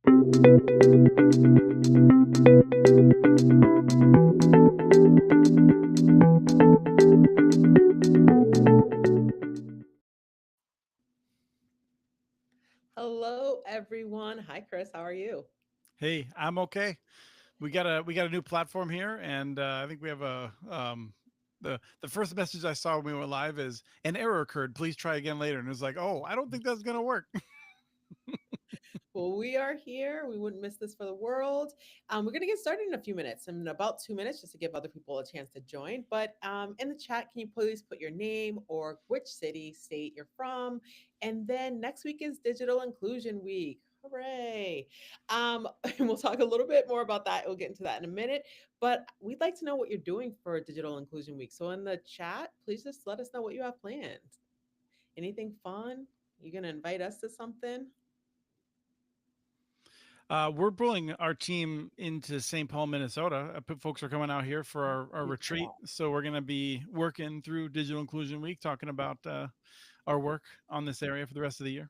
Hello, everyone. Hi, Chris. How are you? Hey, I'm okay. We got a new platform here, and I think we have a the first message I saw when we went live is an error occurred. Please try again later. And it was like, oh, I don't think that's gonna work. Well, we are here. We wouldn't miss this for the world. We're going to get started in a few minutes, in about 2 minutes, just to give other people a chance to join. But in the chat, can you please put your name or which city, state you're from? And then next week is Digital Inclusion Week. Hooray. And we'll talk a little bit more about that. We'll get into that in a minute. But we'd like to know what you're doing for Digital Inclusion Week. So in the chat, please just let us know what you have planned. Anything fun? You going to invite us to something? We're pulling our team into St. Paul, Minnesota. Folks are coming out here for our retreat, so we're gonna be working through Digital Inclusion Week, talking about our work on this area for the rest of the year.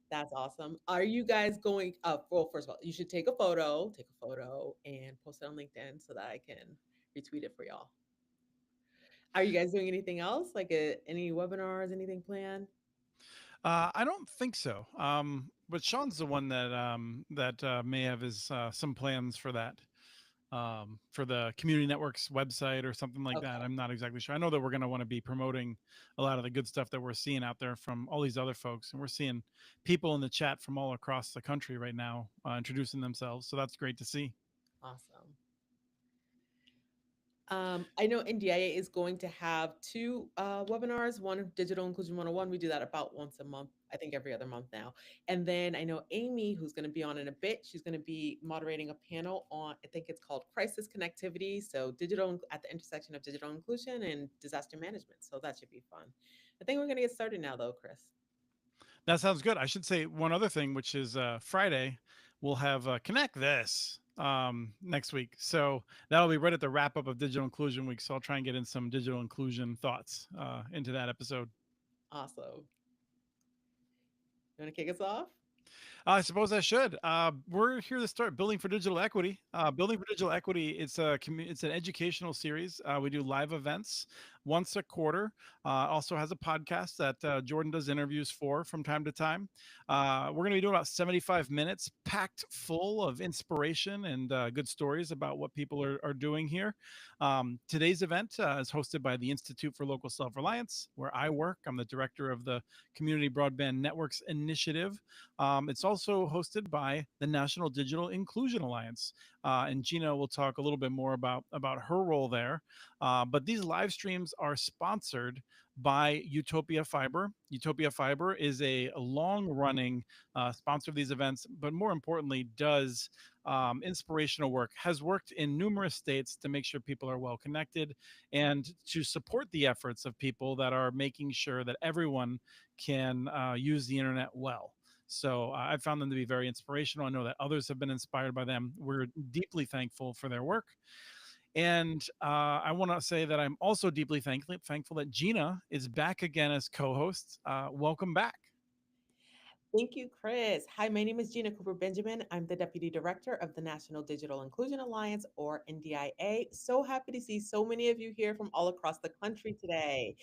That's awesome. Are you guys going well, first of all, you should take a photo and post it on LinkedIn so that I can retweet it for y'all. Are you guys doing anything else? Like any webinars, anything planned? I don't think so. But Sean's the one that may have his some plans for that. For the community networks website or something like that. Okay. I'm not exactly sure. I know that we're going to want to be promoting a lot of the good stuff that we're seeing out there from all these other folks. And we're seeing people in the chat from all across the country right now introducing themselves. So that's great to see. Awesome. I know NDIA is going to have two webinars, one of Digital Inclusion 101. We do that about once a month, I think every other month now. And then I know Amy, who's going to be on in a bit, she's going to be moderating a panel on, I think it's called Crisis Connectivity. So at the intersection of digital inclusion and disaster management. So that should be fun. I think we're going to get started now, though, Chris. That sounds good. I should say one other thing, which is Friday, we'll have Connect This next week. So that'll be right at the wrap up of Digital Inclusion Week. So I'll try and get in some digital inclusion thoughts into that episode. Awesome. You want to kick us off? I suppose I should. We're here to start building for digital equity. Building for digital equity. It's an educational series. We do live events once a quarter. Also has a podcast that Jordan does interviews for from time to time. We're going to be doing about 75 minutes, packed full of inspiration and good stories about what people are doing here. Today's event is hosted by the Institute for Local Self-Reliance, where I work. I'm the director of the Community Broadband Networks Initiative. It's also hosted by the National Digital Inclusion Alliance, and Gina will talk a little bit more about her role there. But these live streams are sponsored by Utopia Fiber. Utopia Fiber is a long-running sponsor of these events, but more importantly, does inspirational work, has worked in numerous states to make sure people are well connected and to support the efforts of people that are making sure that everyone can use the internet well. So I found them to be very inspirational. I know that others have been inspired by them. We're deeply thankful for their work. And I want to say that I'm also deeply thankful that Gina is back again as co-host. Welcome back. Thank you, Chris. Hi, my name is Gina Cooper Benjamin. I'm the Deputy Director of the National Digital Inclusion Alliance, or NDIA. So happy to see so many of you here from all across the country today.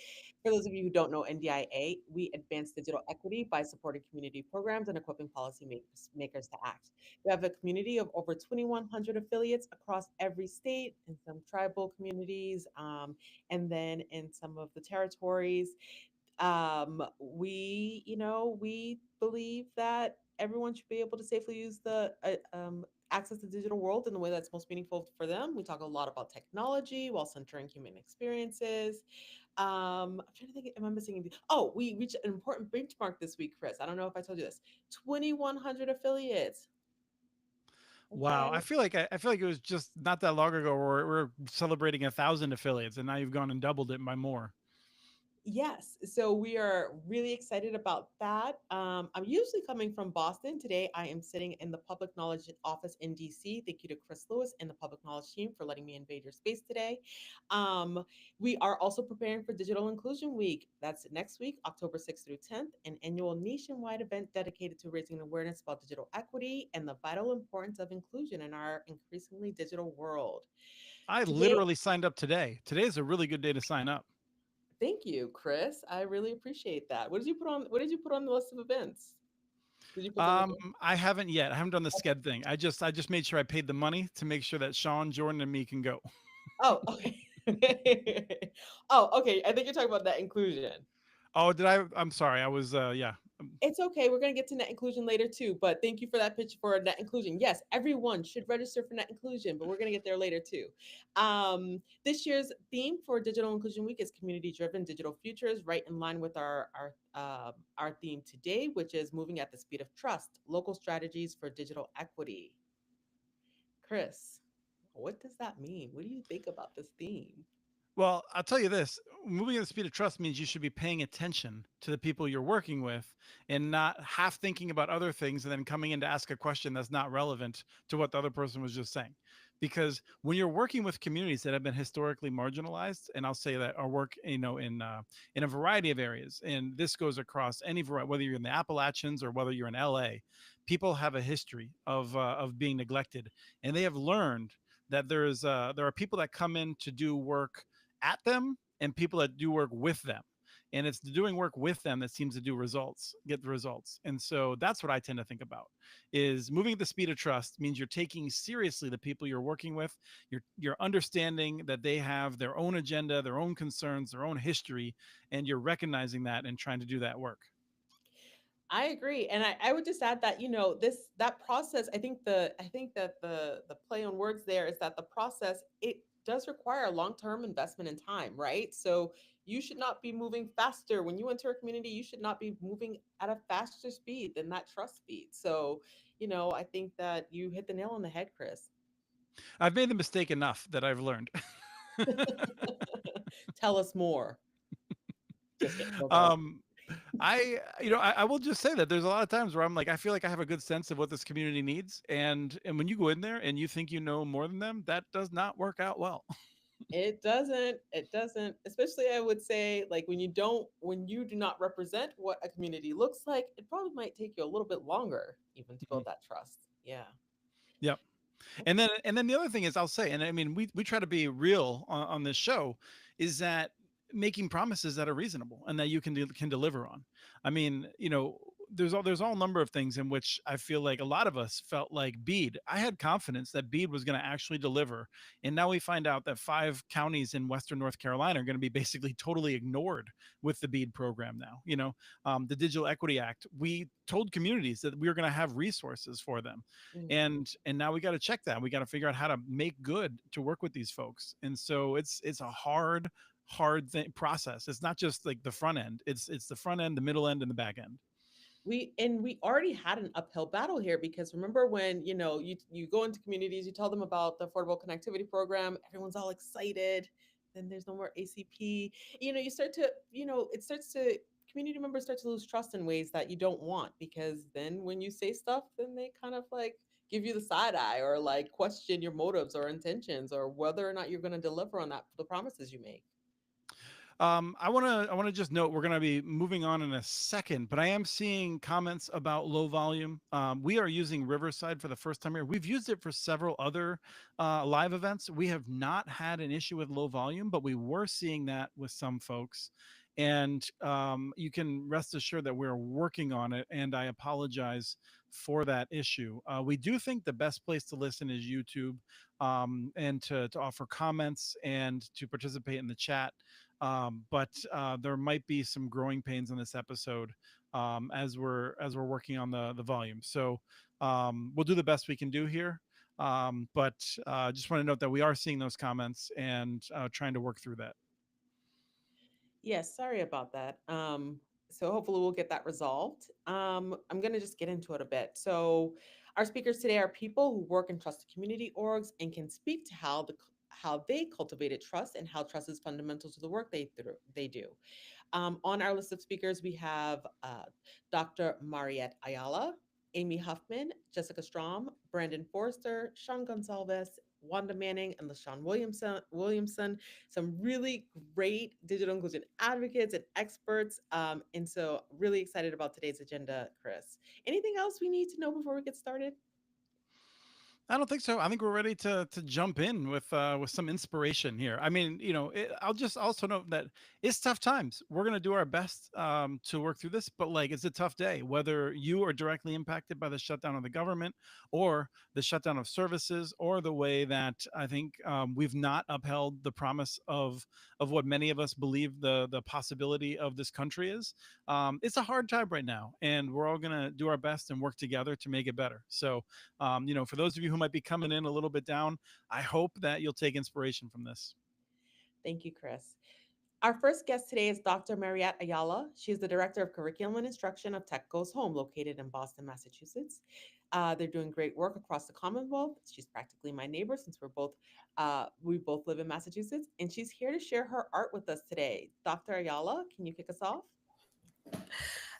For those of you who don't know NDIA, we advance digital equity by supporting community programs and equipping policymakers to act. We have a community of over 2,100 affiliates across every state and some tribal communities, and then in some of the territories. We believe that everyone should be able to safely use the access to the digital world in the way that's most meaningful for them. We talk a lot about technology while centering human experiences. I'm trying to think, am I missing anything? Oh, we reached an important benchmark this week, Chris. I don't know if I told you this. 2,100 affiliates. Wow, Okay. I feel like it was just not that long ago where we're celebrating 1,000 affiliates, and now you've gone and doubled it by more. Yes, so we are really excited about that. I'm usually coming from Boston. Today, I am sitting in the Public Knowledge Office in DC. Thank you to Chris Lewis and the Public Knowledge team for letting me invade your space today. Um, we are also preparing for Digital Inclusion Week. That's next week, October 6th through 10th, an annual nationwide event dedicated to raising awareness about digital equity and the vital importance of inclusion in our increasingly digital world. I Today, literally signed up today. Today is a really good day to sign up. thank you, Chris. I really appreciate that. What did you put on? What did you put on the list of events? Did you put the link in? I haven't yet. I haven't done the sched thing. I just made sure I paid the money to make sure that Sean, Jordan, and me can go. Oh, okay. Oh, okay. I think you're talking about that inclusion. Oh, did I? I'm sorry. I was yeah. It's okay. We're going to get to net inclusion later too, but thank you for that pitch for net inclusion. Yes, everyone should register for net inclusion, but we're going to get there later too. This year's theme for Digital Inclusion Week is community driven digital futures, right in line with our theme today, which is moving at the speed of trust, local strategies for digital equity. Chris, what does that mean? What do you think about this theme? Well, I'll tell you this, moving at the speed of trust means you should be paying attention to the people you're working with and not half thinking about other things and then coming in to ask a question that's not relevant to what the other person was just saying. Because when you're working with communities that have been historically marginalized, and I'll say that our work, in a variety of areas, and this goes across any variety, whether you're in the Appalachians or whether you're in LA, people have a history of being neglected, and they have learned that there are people that come in to do work at them and people that do work with them, and it's the doing work with them that seems to get the results. And so that's what I tend to think about is moving at the speed of trust means you're taking seriously the people you're working with. You're understanding that they have their own agenda, their own concerns, their own history, and you're recognizing that and trying to do that work. I agree. And I would just add that, that process, I think that the play on words there is that the process, it does require a long-term investment in time, right? So you should not be moving faster. When you enter a community, you should not be moving at a faster speed than that trust speed. So, I think that you hit the nail on the head, Chris. I've made the mistake enough that I've learned. Tell us more. Just kidding. Don't tell us. um I will just say that there's a lot of times where I'm like, I feel like I have a good sense of what this community needs, and when you go in there and you think you know more than them, that does not work out well. It doesn't, especially I would say like when you do not represent what a community looks like, it probably might take you a little bit longer even to build that trust. Yeah. Yep. And then the other thing is I'll say, and I mean we try to be real on this show, is that making promises that are reasonable and that you can deliver on. I mean, there's all number of things in which I feel like a lot of us felt like BEAD. I had confidence that BEAD was going to actually deliver, and now we find out that 5 counties in Western North Carolina are going to be basically totally ignored with the BEAD program now. The Digital Equity Act. We told communities that we were going to have resources for them, Mhm. and now we got to check that. We got to figure out how to make good to work with these folks. And so it's a hard process. It's not just like the front end. It's the front end, the middle end, and the back end. We already had an uphill battle here because remember when you go into communities, you tell them about the Affordable Connectivity Program, everyone's all excited, then there's no more ACP. You start to it starts to community members start to lose trust in ways that you don't want, because then when you say stuff, then they kind of like give you the side eye or like question your motives or intentions or whether or not you're going to deliver on that the promises you make. I want to just note we're going to be moving on in a second, but I am seeing comments about low volume. We are using Riverside for the first time here. We've used it for several other live events. We have not had an issue with low volume, but we were seeing that with some folks. And you can rest assured that we're working on it. And I apologize for that issue. We do think the best place to listen is YouTube, and to offer comments and to participate in the chat. But there might be some growing pains in this episode, as we're working on the volume. So we'll do the best we can do here. But just want to note that we are seeing those comments and trying to work through that. Yes, sorry about that. So hopefully we'll get that resolved. I'm going to just get into it a bit. So our speakers today are people who work in trusted community orgs and can speak to how they cultivated trust and how trust is fundamental to the work they do. On our list of speakers, we have Dr. Mariette Ayala, Amy Huffman, Jessica Strom, Brandon Forrester, Sean Gonsalves, Wanda Manning, and LaShawn Williamson. Some really great digital inclusion advocates and experts. And so, really excited about today's agenda, Chris. Anything else we need to know before we get started? I don't think so. I think we're ready to jump in with some inspiration here. I mean, I'll just also note that it's tough times. We're gonna do our best to work through this, but like it's a tough day. Whether you are directly impacted by the shutdown of the government, or the shutdown of services, or the way that I think we've not upheld the promise of what many of us believe the possibility of this country is. It's a hard time right now, and we're all gonna do our best and work together to make it better. So for those of you who might be coming in a little bit down, I hope that you'll take inspiration from this. Thank you, Chris. Our first guest today is Dr. Mariette Ayala. She is the Director of Curriculum and Instruction of Tech Goes Home, located in Boston, Massachusetts. They're doing great work across the Commonwealth. She's practically my neighbor since we both live in Massachusetts, and she's here to share her art with us today. Dr. Ayala, can you kick us off?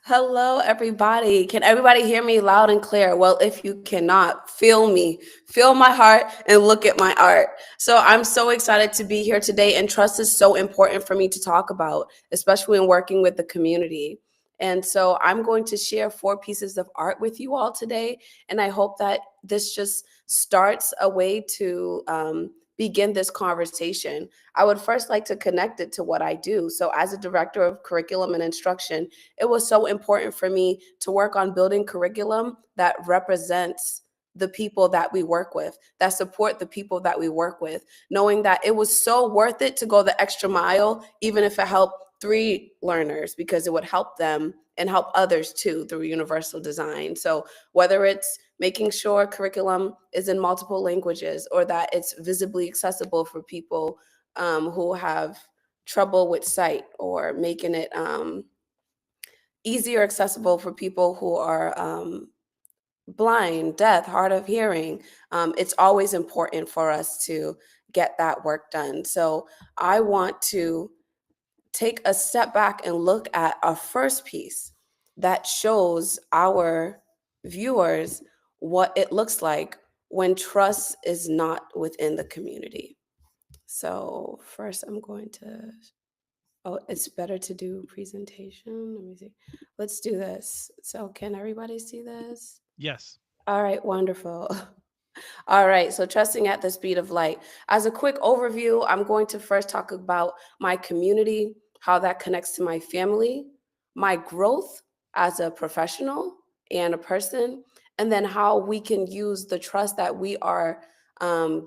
Hello, everybody. Can everybody hear me loud and clear? Well, if you cannot, feel me, feel my heart, and look at my art. So I'm so excited to be here today, and trust is so important for me to talk about, especially when working with the community. And so I'm going to share 4 pieces of art with you all today, and I hope that this just starts a way to begin this conversation. I would first like to connect it to what I do. So as a director of curriculum and instruction, it was so important for me to work on building curriculum that represents the people that we work with, that support the people that we work with, knowing that it was so worth it to go the extra mile, even if it helped 3 learners, because it would help them and help others too through universal design. So whether it's making sure curriculum is in multiple languages, or that it's visibly accessible for people who have trouble with sight, or making it easier accessible for people who are blind, deaf, hard of hearing. It's always important for us to get that work done. So I want to take a step back and look at our first piece that shows our viewers what it looks like when trust is not within the community. So first I'm going to, oh, it's better to do presentation. Let me see. Let's do this. So can everybody see this? Yes. All right, wonderful. All right, so trusting at the speed of light. As a quick overview, I'm going to first talk about my community, how that connects to my family, my growth as a professional and a person, and then how we can use the trust that we are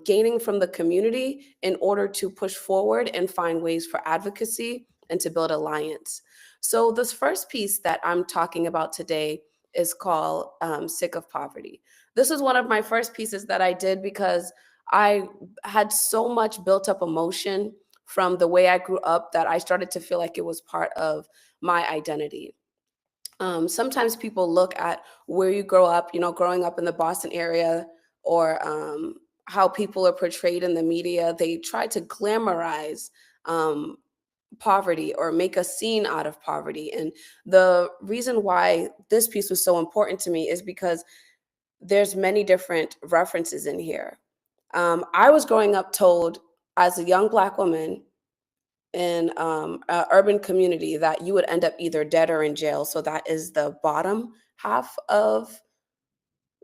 gaining from the community in order to push forward and find ways for advocacy and to build alliance. So this first piece that I'm talking about today is called Sick of Poverty. This is one of my first pieces that I did because I had so much built up emotion from the way I grew up that I started to feel like it was part of my identity. Sometimes people look at where you grow up, growing up in the Boston area, or how people are portrayed in the media. They try to glamorize um, poverty or make a scene out of poverty. And the reason why this piece was so important to me is because there's many different references in here. I was growing up told as a young Black woman in an urban community that you would end up either dead or in jail. So that is the bottom half of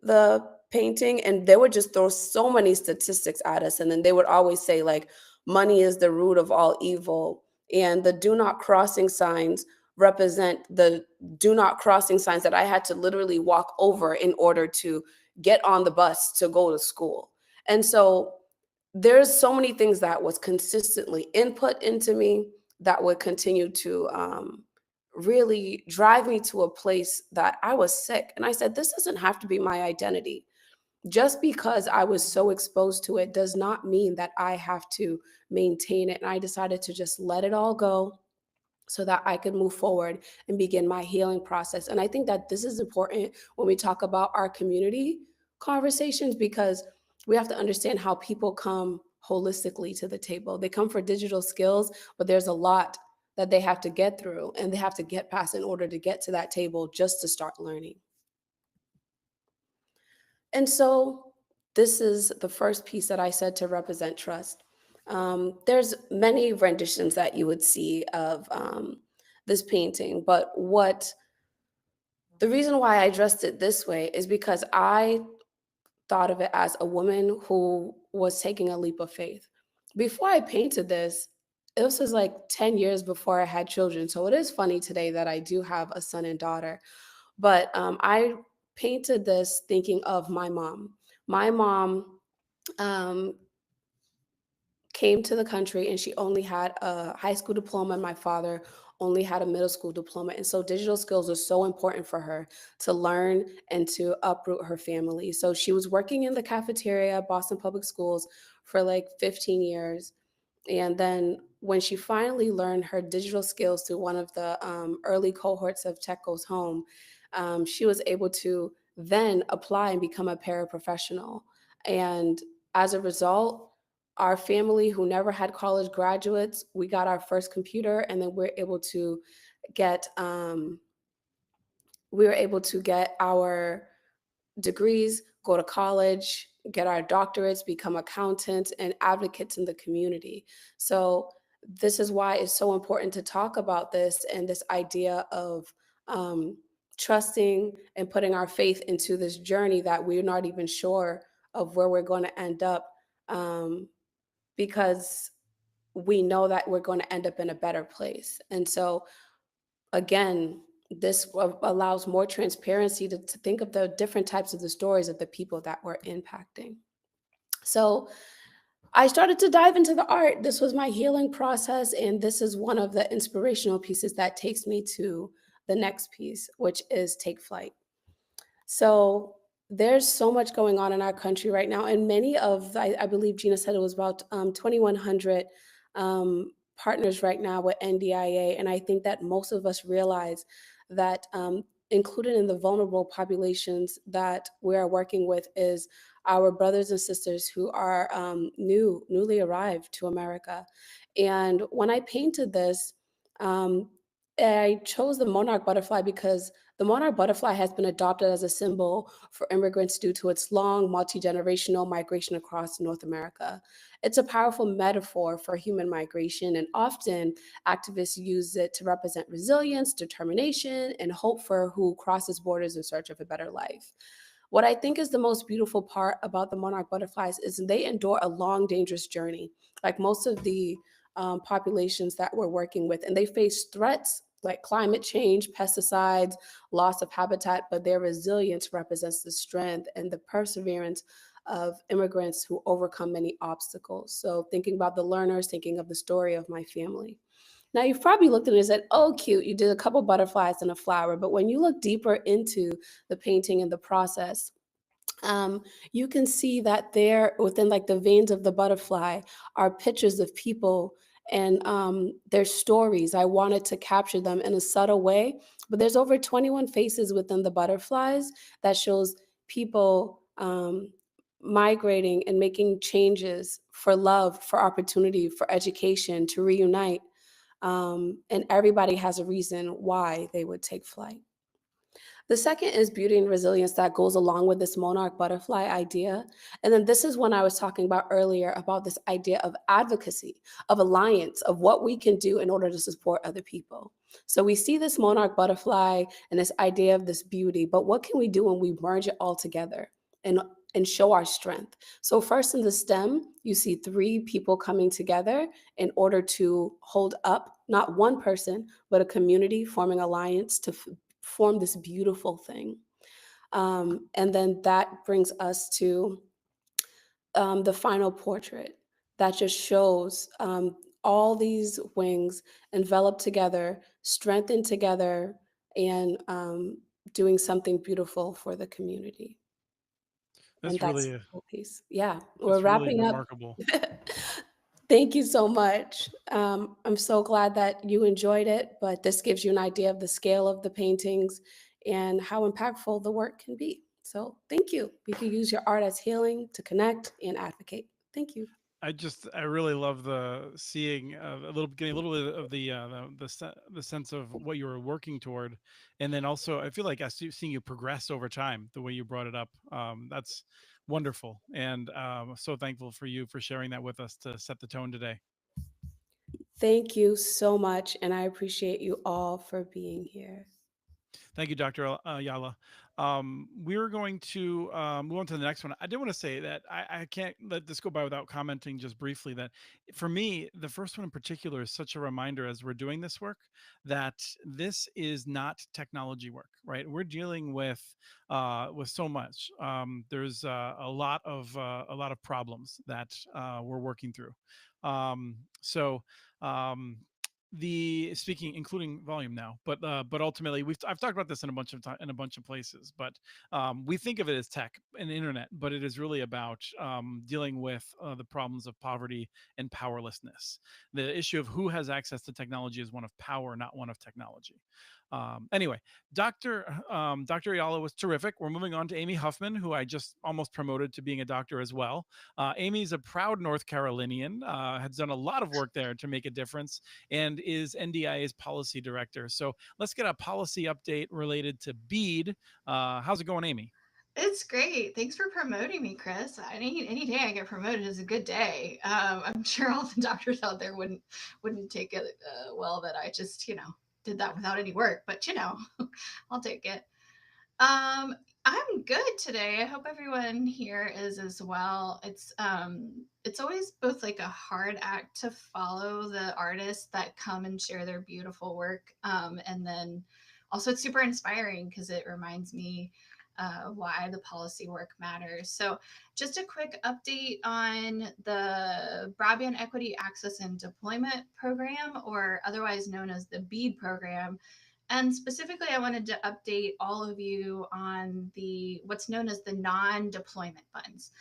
the painting. And they would just throw so many statistics at us. And then they would always say, like, money is the root of all evil. And the do not crossing signs represent the do not crossing signs that I had to literally walk over in order to get on the bus to go to school. And so there's so many things that was consistently input into me that would continue to really drive me to a place that I was sick. And I said, this doesn't have to be my identity. Just because I was so exposed to it does not mean that I have to maintain it. And I decided to just let it all go so that I could move forward and begin my healing process. And I think that this is important when we talk about our community conversations, because we have to understand how people come holistically to the table. They come for digital skills, but there's a lot that they have to get through and they have to get past in order to get to that table just to start learning. And so this is the first piece that I said to represent trust. There's many renditions that you would see of this painting, but the reason why I dressed it this way is because I thought of it as a woman who was taking a leap of faith. Before I painted this was like 10 years before I had children. So it is funny today that I do have a son and daughter. But I painted this thinking of my mom. My mom um, came to the country and she only had a high school diploma, and my father only had a middle school diploma. And so digital skills are so important for her to learn and to uproot her family. So she was working in the cafeteria at Boston Public Schools for like 15 years. And then when she finally learned her digital skills through one of the early cohorts of Tech Goes Home, she was able to then apply and become a paraprofessional. And as a result, our family who never had college graduates, we got our first computer, and then get we were able to get our degrees, go to college, get our doctorates, become accountants and advocates in the community. So this is why it's so important to talk about this and this idea of trusting and putting our faith into this journey that we're not even sure of where we're going to end up, because we know that we're going to end up in a better place. And so again, this allows more transparency to think of the different types of the stories of the people that we're impacting. So I started to dive into the art. This was my healing process, and this is one of the inspirational pieces that takes me to the next piece, which is Take Flight. So there's so much going on in our country right now, and many of, I believe Gina said it was about 2,100 partners right now with NDIA, and I think that most of us realize that included in the vulnerable populations that we are working with is our brothers and sisters who are newly arrived to America. And when I painted this, I chose the monarch butterfly because the monarch butterfly has been adopted as a symbol for immigrants due to its long, multi-generational migration across North America. It's a powerful metaphor for human migration, and often activists use it to represent resilience, determination, and hope for who crosses borders in search of a better life. What I think is the most beautiful part about the monarch butterflies is they endure a long, dangerous journey, like most of the populations that we're working with, and they face threats like climate change, pesticides, loss of habitat, but their resilience represents the strength and the perseverance of immigrants who overcome many obstacles. So thinking about the learners, thinking of the story of my family. Now, you've probably looked at it and said, oh, cute, you did a couple butterflies and a flower. But when you look deeper into the painting and the process, you can see that there within like the veins of the butterfly are pictures of people and their stories. I wanted to capture them in a subtle way, but there's over 21 faces within the butterflies that shows people migrating and making changes for love, for opportunity, for education, to reunite. And everybody has a reason why they would take flight. The second is beauty and resilience that goes along with this monarch butterfly idea. And then this is when I was talking about earlier about this idea of advocacy, of alliance, of what we can do in order to support other people. So we see this monarch butterfly and this idea of this beauty, but what can we do when we merge it all together and show our strength? So first in the stem, you see three people coming together in order to hold up not one person, but a community forming alliance to form this beautiful thing. And then that brings us to the final portrait that just shows all these wings enveloped together, strengthened together, and doing something beautiful for the community. And That's that's really, the whole piece. Yeah, we're that's really wrapping up. remarkable. Thank you so much. I'm so glad that you enjoyed it, but this gives you an idea of the scale of the paintings and how impactful the work can be. So thank you. We can use your art as healing to connect and advocate. Thank you. I really love the seeing getting a little bit of the sense of what you were working toward, and then also I feel like seeing you progress over time the way you brought it up. That's wonderful, and so thankful for you for sharing that with us to set the tone today. Thank you so much, and I appreciate you all for being here. Thank you, Dr. Yala. We're going to move on to the next one. I did want to say that I can't let this go by without commenting just briefly that for me, the first one in particular is such a reminder as we're doing this work that this is not technology work, right? We're dealing with so much. There's a lot of problems that we're working through. So um, the speaking including volume now but ultimately I've talked about this in a bunch of places, but we think of it as tech and internet, but it is really about dealing with the problems of poverty and powerlessness. The issue of who has access to technology is one of power, not one of technology. Anyway, Dr. Ayala was terrific. We're moving on to Amy Huffman, who I just almost promoted to being a doctor as well. Amy's a proud North Carolinian, has done a lot of work there to make a difference, and is NDIA's policy director. So let's get a policy update related to BEAD. How's it going, Amy? It's great. Thanks for promoting me, Chris. Any day I get promoted is a good day. I'm sure all the doctors out there wouldn't take it well that I just did that without any work, but I'll take it. I'm good today. I hope everyone here is as well. It's always both like a hard act to follow the artists that come and share their beautiful work, and then also it's super inspiring because it reminds me why the policy work matters. So, just a quick update on the Broadband Equity Access and Deployment Program, or otherwise known as the BEAD program. And specifically, I wanted to update all of you on the what's known as the non-deployment funds.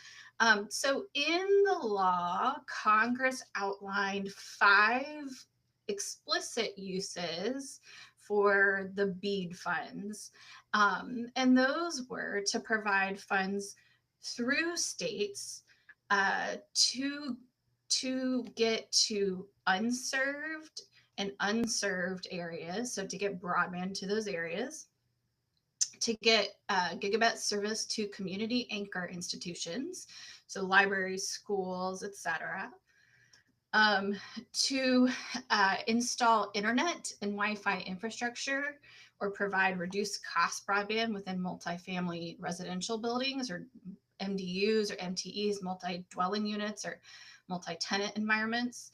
So in the law, Congress outlined 5 explicit uses for the BEAD funds. And those were to provide funds through states to get to unserved and unserved areas. So to get broadband to those areas, to get gigabit service to community anchor institutions, so libraries, schools, etc. To install internet and Wi-Fi infrastructure or provide reduced cost broadband within multifamily residential buildings or MDUs or MTEs, multi-dwelling units or multi-tenant environments.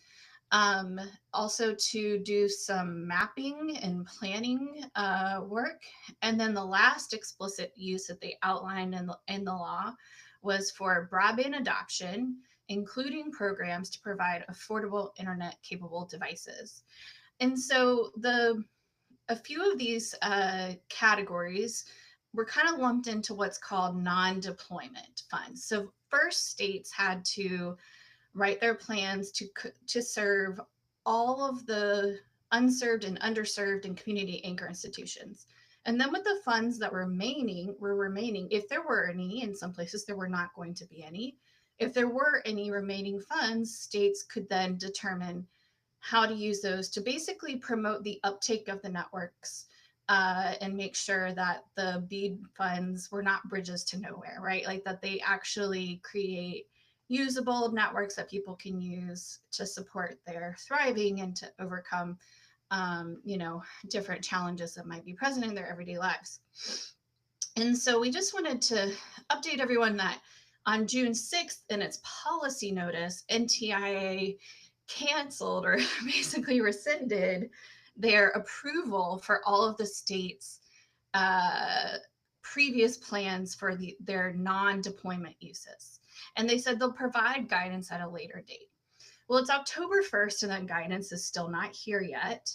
Also to do some mapping and planning work. And then the last explicit use that they outlined in the law was for broadband adoption, including programs to provide affordable internet capable devices. And so a few of these categories were kind of lumped into what's called non-deployment funds. So first, states had to write their plans to serve all of the unserved and underserved and community anchor institutions. And then with the funds that were remaining, if there were any, in some places there were not going to be any, if there were any remaining funds, states could then determine how to use those to basically promote the uptake of the networks and make sure that the BEAD funds were not bridges to nowhere, right? Like that they actually create usable networks that people can use to support their thriving and to overcome, different challenges that might be present in their everyday lives. And so we just wanted to update everyone that on June 6th, in its policy notice, NDIA canceled or basically rescinded their approval for all of the states' previous plans for their non-deployment uses. And they said they'll provide guidance at a later date. Well, it's October 1st and that guidance is still not here yet.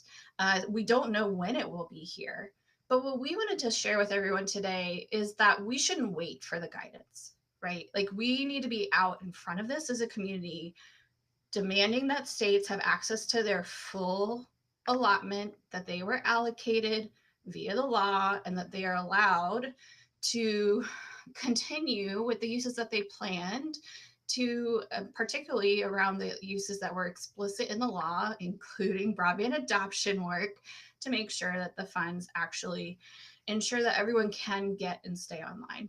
We don't know when it will be here. But what we wanted to share with everyone today is that we shouldn't wait for the guidance, right? Like we need to be out in front of this as a community, demanding that states have access to their full allotment that they were allocated via the law and that they are allowed to continue with the uses that they planned to particularly around the uses that were explicit in the law, including broadband adoption work, to make sure that the funds actually ensure that everyone can get and stay online.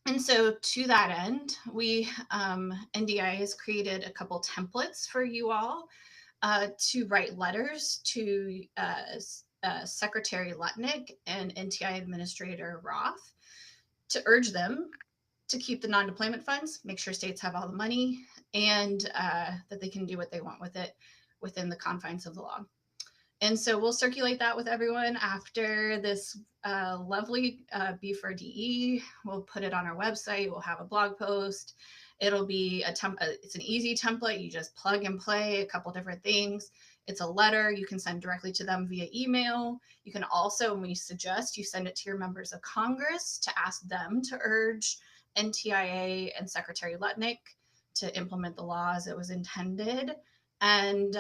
And so, to that end, NDIA has created a couple templates for you all to write letters to Secretary Lutnick and NTI Administrator Roth to urge them to keep the non-deployment funds, make sure states have all the money, and that they can do what they want with it within the confines of the law. And so we'll circulate that with everyone after this lovely B4DE. We'll put it on our website. We'll have a blog post. It'll be it's an easy template. You just plug and play a couple different things. It's a letter you can send directly to them via email. You can also, when we suggest, you send it to your members of Congress to ask them to urge NTIA and Secretary Lutnick to implement the law as it was intended. And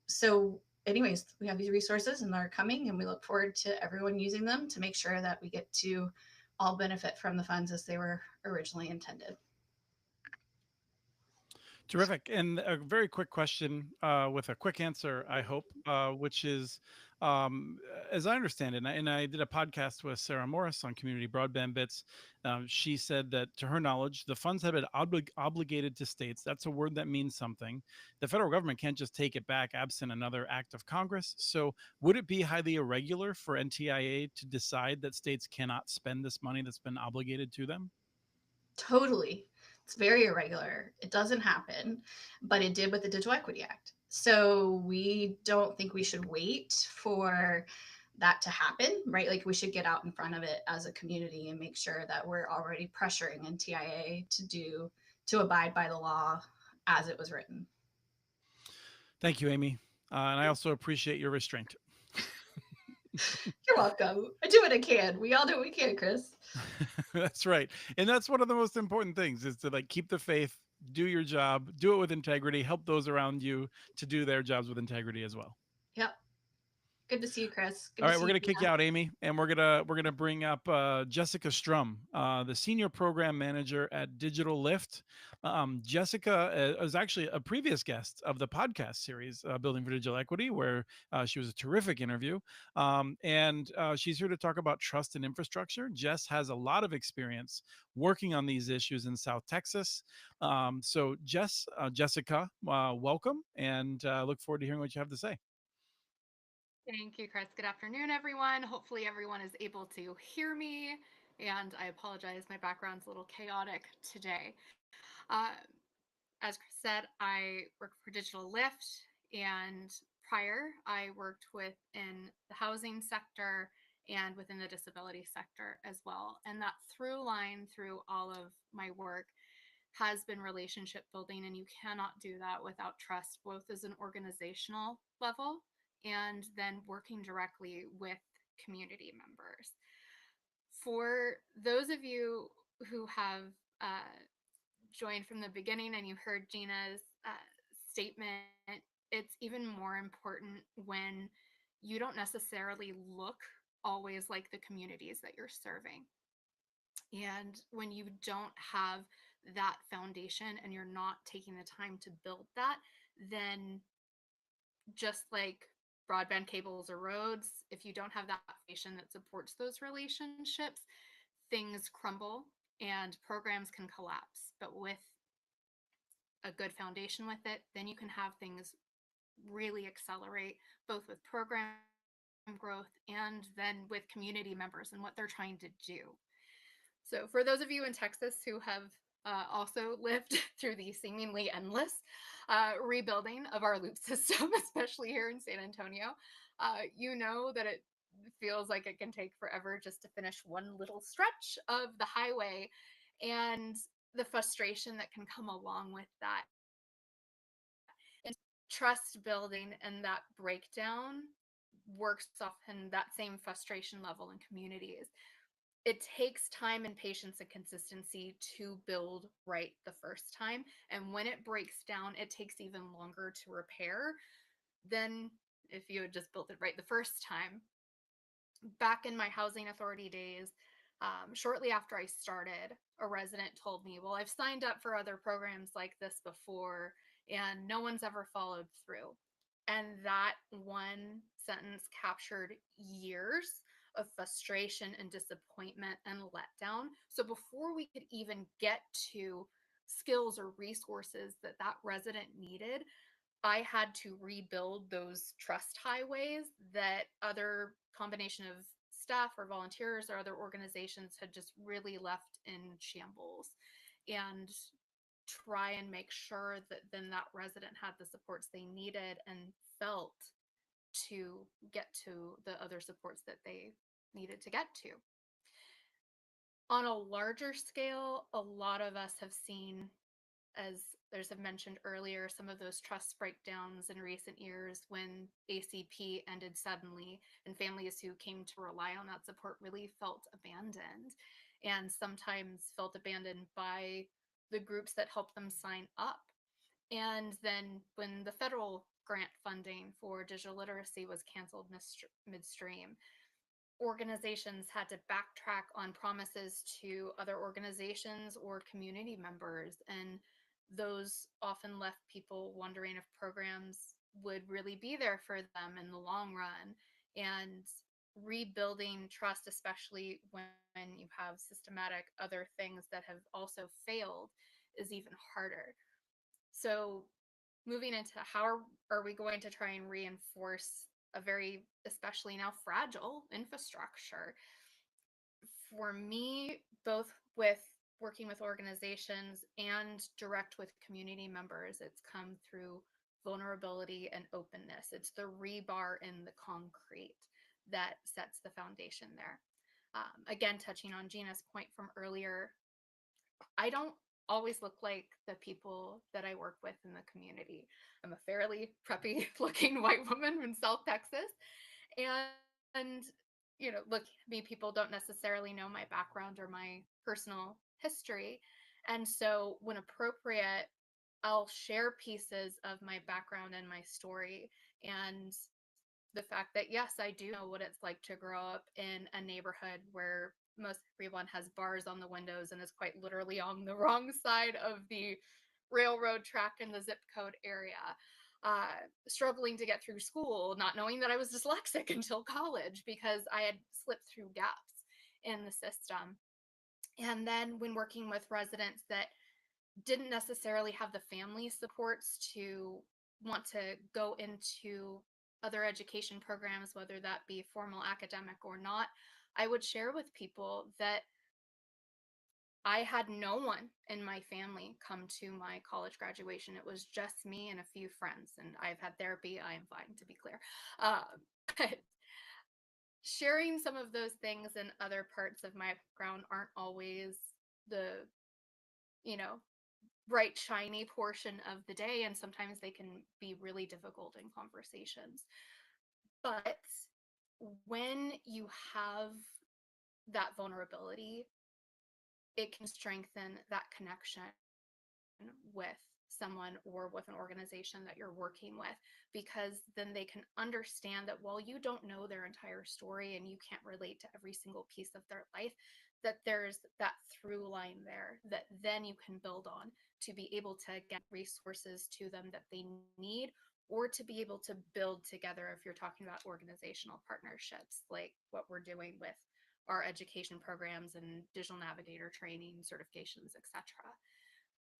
so anyways, we have these resources and they're coming, and we look forward to everyone using them to make sure that we get to all benefit from the funds as they were originally intended. Terrific. And a very quick question with a quick answer, I hope, which is, as I understand it, and I did a podcast with Sarah Morris on community broadband bits. She said that, to her knowledge, the funds have been obligated to states. That's a word that means something. The federal government can't just take it back absent another act of Congress. So would it be highly irregular for NTIA to decide that states cannot spend this money that's been obligated to them? Totally. It's very irregular. It doesn't happen, but it did with the Digital Equity Act. So we don't think we should wait for that to happen, right? Like, we should get out in front of it as a community and make sure that we're already pressuring NTIA to abide by the law as it was written. Thank you, Amy. And I also appreciate your restraint. You're welcome. I do what I can. We all do what we can, Chris. That's right. And that's one of the most important things, is to keep the faith, do your job, do it with integrity, help those around you to do their jobs with integrity as well. Yep. Good to see you, Chris. Good All to right, see we're gonna you, kick you out, Amy, and we're gonna bring up Jessica Strum, the senior program manager at Digital Lift. Jessica is actually a previous guest of the podcast series, Building for Digital Equity, where she was a terrific interview, and she's here to talk about trust and infrastructure. Jess has a lot of experience working on these issues in South Texas. So, Jessica, welcome, and look forward to hearing what you have to say. Thank you, Chris. Good afternoon, everyone. Hopefully everyone is able to hear me, and I apologize, my background's a little chaotic today. As Chris said, I work for Digital Lift, and prior I worked within the housing sector and within the disability sector as well. And that through line through all of my work has been relationship building, and you cannot do that without trust, both as an organizational level and then working directly with community members. For those of you who have joined from the beginning and you heard Gina's statement, it's even more important when you don't necessarily look always like the communities that you're serving. And when you don't have that foundation and you're not taking the time to build that, then just like broadband cables or roads, if you don't have that foundation that supports those relationships, things crumble and programs can collapse. But with a good foundation with it, then you can have things really accelerate, both with program growth and then with community members and what they're trying to do. So for those of you in Texas who have also lived through the seemingly endless rebuilding of our loop system, especially here in San Antonio, you know that it feels like it can take forever just to finish one little stretch of the highway, and the frustration that can come along with that. And trust building and that breakdown works often that same frustration level in communities. It takes time and patience and consistency to build right the first time. And when it breaks down, it takes even longer to repair than if you had just built it right the first time. Back in my housing authority days, Shortly after I started, a resident told me, well, I've signed up for other programs like this before, and no one's ever followed through. And that one sentence captured years of frustration and disappointment and letdown. So before we could even get to skills or resources that that resident needed, I had to rebuild those trust highways that other combination of staff or volunteers or other organizations had just really left in shambles, and try and make sure that then that resident had the supports they needed and felt to get to the other supports that they needed to get to. On a larger scale, a lot of us have seen, as there's have mentioned earlier, some of those trust breakdowns in recent years when ACP ended suddenly, and families who came to rely on that support really felt abandoned, and sometimes felt abandoned by the groups that helped them sign up. And then when the federal grant funding for digital literacy was canceled midstream, organizations had to backtrack on promises to other organizations or community members, and those often left people wondering if programs would really be there for them in the long run. And rebuilding trust, especially when you have systematic other things that have also failed, is even harder. So moving into how are we going to try and reinforce a very, especially now, fragile infrastructure? For me, both with working with organizations and direct with community members, it's come through vulnerability and openness. It's the rebar in the concrete that sets the foundation there. Again, touching on Gina's point from earlier, I don't always look like the people that I work with in the community. I'm a fairly preppy looking white woman from South Texas. And, look, me, people don't necessarily know my background or my personal history. And so when appropriate, I'll share pieces of my background and my story, and the fact that, yes, I do know what it's like to grow up in a neighborhood where most everyone has bars on the windows and is quite literally on the wrong side of the railroad track in the zip code area. Struggling to get through school, not knowing that I was dyslexic until college because I had slipped through gaps in the system. And then when working with residents that didn't necessarily have the family supports to want to go into other education programs, whether that be formal academic or not, I would share with people that I had no one in my family come to my college graduation. It was just me and a few friends, and I've had therapy. I am fine, to be clear. But sharing some of those things in other parts of my background aren't always the, bright, shiny portion of the day, and sometimes they can be really difficult in conversations. But when you have that vulnerability, it can strengthen that connection with someone or with an organization that you're working with, because then they can understand that while you don't know their entire story and you can't relate to every single piece of their life, that there's that through line there that then you can build on to be able to get resources to them that they need, or to be able to build together if you're talking about organizational partnerships like what we're doing with our education programs and digital navigator training, certifications, etc.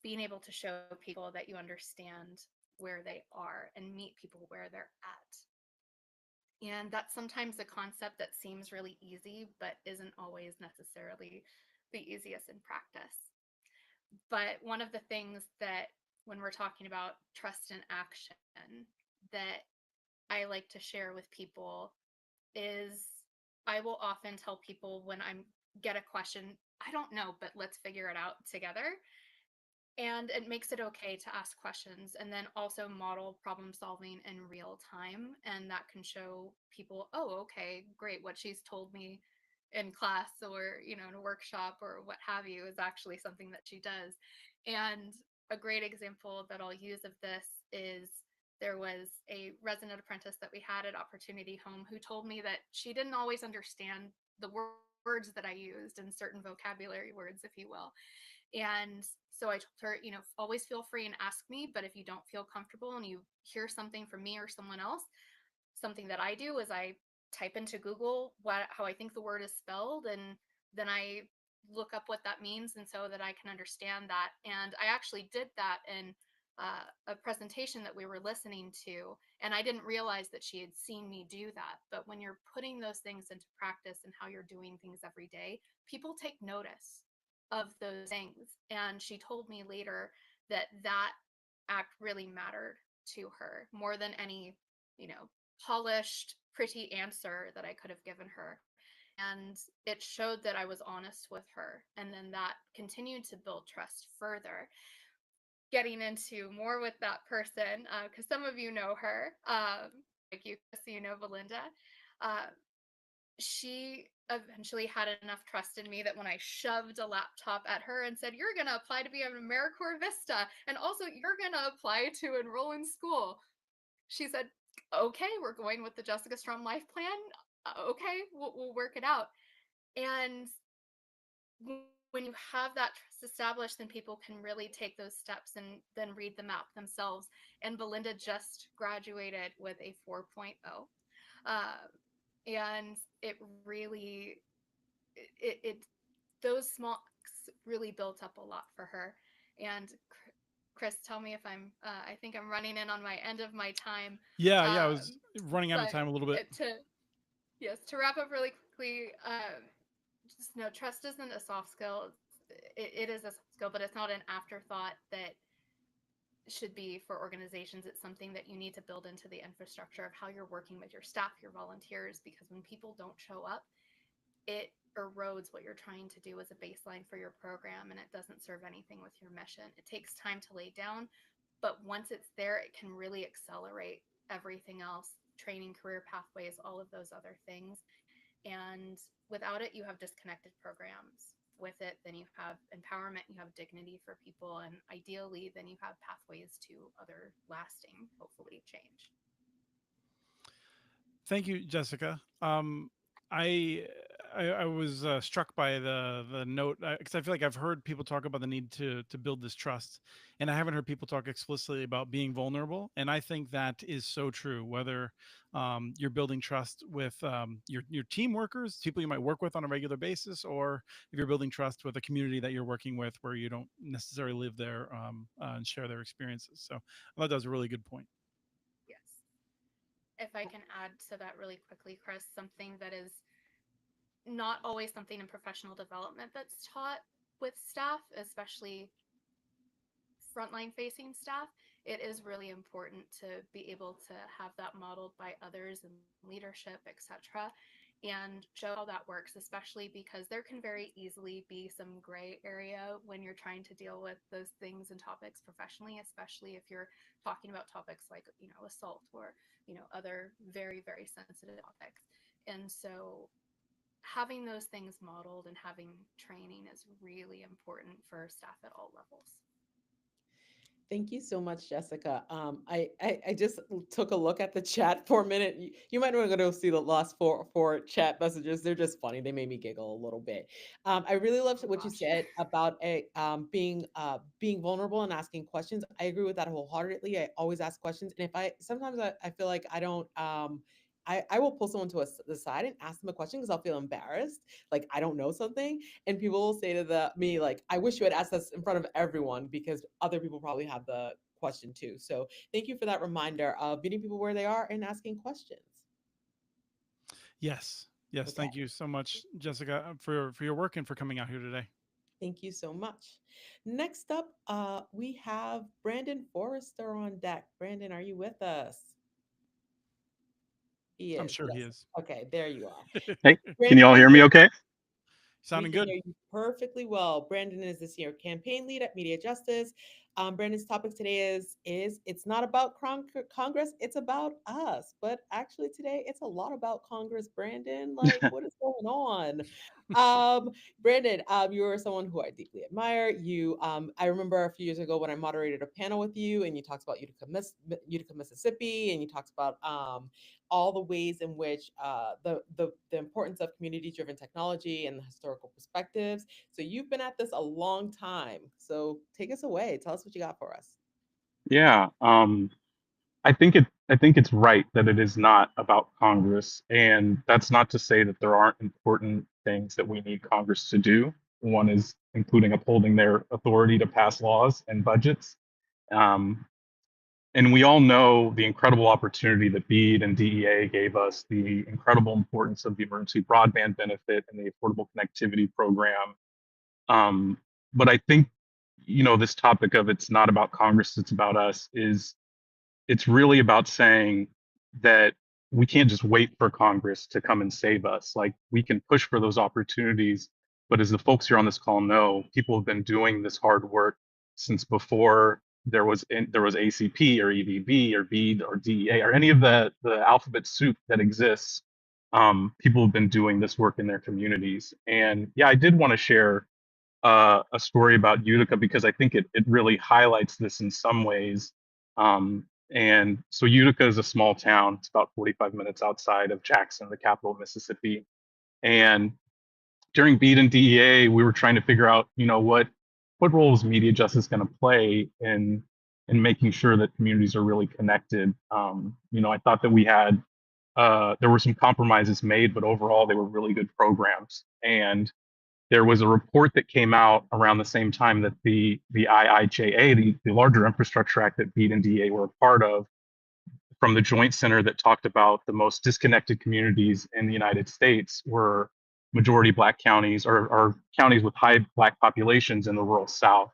Being able to show people that you understand where they are and meet people where they're at. And that's sometimes a concept that seems really easy, but isn't always necessarily the easiest in practice. But one of the things that, when we're talking about trust and action, that I like to share with people is, I will often tell people when I get a question, I don't know, but let's figure it out together. And it makes it okay to ask questions, and then also model problem solving in real time. And that can show people, oh, okay, great. What she's told me in class or, in a workshop or what have you is actually something that she does. And a great example that I'll use of this is, there was a resident apprentice that we had at Opportunity Home who told me that she didn't always understand the word words that I used and certain vocabulary words, if you will. And so I told her, always feel free and ask me, but if you don't feel comfortable and you hear something from me or someone else, something that I do is I type into Google how I think the word is spelled, and then I look up what that means, and so that I can understand that. And I actually did that in a presentation that we were listening to, and I didn't realize that she had seen me do that. But when you're putting those things into practice and how you're doing things every day, people take notice of those things. And she told me later that that act really mattered to her more than any, you know, polished, pretty answer that I could have given her. And it showed that I was honest with her. And then that continued to build trust further. Getting into more with that person, because some of you know her, like you, so you know Belinda. Uh, she eventually had enough trust in me that when I shoved a laptop at her and said, "You're going to apply to be an AmeriCorps Vista, and also you're going to apply to enroll in school," she said, "Okay, we're going with the Jessica Strom Life Plan. Okay, we'll work it out." And when you have that trust established, then people can really take those steps and then read the map themselves. And Belinda just graduated with a 4.0. And it really, it those small really built up a lot for her. And Chris, tell me if I think I'm running in on my end of my time. Yeah, I was Um, running out of but time a little bit. Yes, to wrap up really quickly, just no, trust isn't a soft skill. It is a soft skill, but it's not an afterthought that should be for organizations. It's something that you need to build into the infrastructure of how you're working with your staff, your volunteers, because when people don't show up, it erodes what you're trying to do as a baseline for your program, and it doesn't serve anything with your mission. It takes time to lay down, but once it's there, it can really accelerate everything else, training, career pathways, all of those other things. And without it, you have disconnected programs. With it, then you have empowerment, you have dignity for people, and ideally, then you have pathways to other lasting, hopefully, change. Thank you, Jessica. I I was struck by the note because I feel like I've heard people talk about the need to build this trust, and I haven't heard people talk explicitly about being vulnerable. And I think that is so true. Whether you're building trust with your team workers, people you might work with on a regular basis, or if you're building trust with a community that you're working with where you don't necessarily live there and share their experiences. So I thought that was a really good point. Yes. If I can add to that really quickly, Chris, something that is not always something in professional development that's taught with staff, especially frontline facing staff, it is really important to be able to have that modeled by others and leadership, etc., and show how that works, especially because there can very easily be some gray area when you're trying to deal with those things and topics professionally, especially if you're talking about topics like, assault or, other very, very sensitive topics. And so having those things modeled and having training is really important for staff at all levels. Thank you so much, Jessica. I just took a look at the chat for a minute. You might want to go see the last four chat messages. They're just funny. They made me giggle a little bit. I really loved Oh what you gosh. said about being vulnerable and asking questions. I agree with that wholeheartedly. I always ask questions, and if sometimes I feel like I don't. I will pull someone to the side and ask them a question because I'll feel embarrassed, like I don't know something, and people will say to me like, "I wish you had asked us in front of everyone because other people probably have the question too." So thank you for that reminder of meeting people where they are and asking questions. Yes. Okay, Thank you so much, Jessica, for your work and for coming out here today. thank you so much. Next up, we have Brandon Forrester on deck. Brandon, are you with us? He I'm is. sure he Yes. is. Okay, there you are. Hey, can you Brandon all is hear me okay? We Sounding can good. hear you perfectly well. Brandon is the senior campaign lead at Media Justice. Brandon's topic today is it's not about Congress, it's about us. But actually today it's a lot about Congress, Brandon. Like, what is going on? Brandon, you are someone who I deeply admire. I remember a few years ago when I moderated a panel with you, and you talked about Utica, Mississippi, and you talked about all the ways in which the importance of community-driven technology and the historical perspectives. So you've been at this a long time. So take us away. Tell us what you got for us. Yeah, I think it's right that it is not about Congress, and that's not to say that there aren't important things that we need Congress to do. One is including upholding their authority to pass laws and budgets. Um, and we all know the incredible opportunity that BEAD and DEA gave us, the incredible importance of the emergency broadband benefit and the Affordable Connectivity Program. Um, but I think, this topic of it's not about Congress, it's about us is it's really about saying that we can't just wait for Congress to come and save us. Like we can push for those opportunities, but as the folks here on this call know, people have been doing this hard work since before there was ACP or EVB or BEAD or DEA or any of the alphabet soup that exists. People have been doing this work in their communities, and yeah, I did want to share a story about Utica because I think it really highlights this in some ways. And so Utica is a small town. It's about 45 minutes outside of Jackson, the capital of Mississippi. And during BEAD and DEA, we were trying to figure out, what role is media justice going to play in making sure that communities are really connected. I thought that we had there were some compromises made, but overall they were really good programs. And there was a report that came out around the same time that the IIJA, the larger infrastructure act that BEAD and DEA were a part of, from the Joint Center that talked about the most disconnected communities in the United States were majority Black counties or counties with high Black populations in the rural South.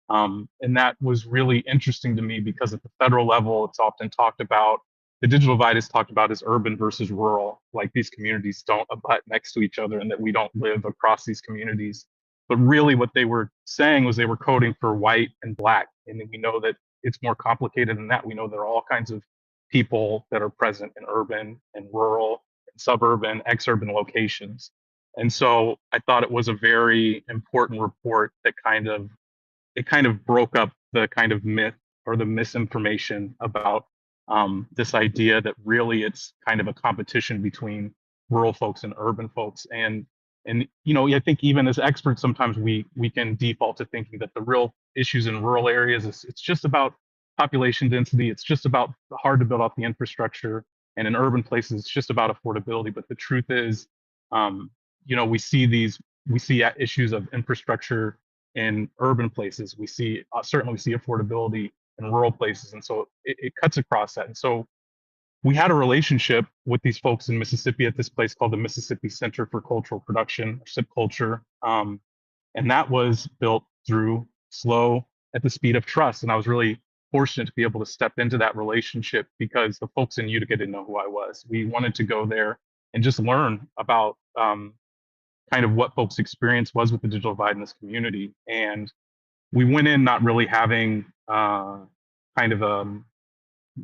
And that was really interesting to me because at the federal level, it's often talked about, the digital divide is talked about as urban versus rural, like these communities don't abut next to each other and that we don't live across these communities. But really what they were saying was they were coding for white and Black. And we know that it's more complicated than that. We know there are all kinds of people that are present in urban and rural, and suburban, exurban locations. And so I thought it was a very important report that kind of broke up the kind of myth or the misinformation about this idea that really it's kind of a competition between rural folks and urban folks. And I think even as experts, sometimes we can default to thinking that the real issues in rural areas is it's just about population density. It's just about hard to build out the infrastructure. And in urban places, it's just about affordability. But the truth is, we see issues of infrastructure in urban places. We see certainly we see affordability in rural places, and so it cuts across that. And so we had a relationship with these folks in Mississippi at this place called the Mississippi Center for Cultural Production, or CIP and that was built through slow at the speed of trust. And I was really fortunate to be able to step into that relationship because the folks in Utica didn't know who I was. We wanted to go there and just learn about kind of what folks' experience was with the digital divide in this community. And we went in not really having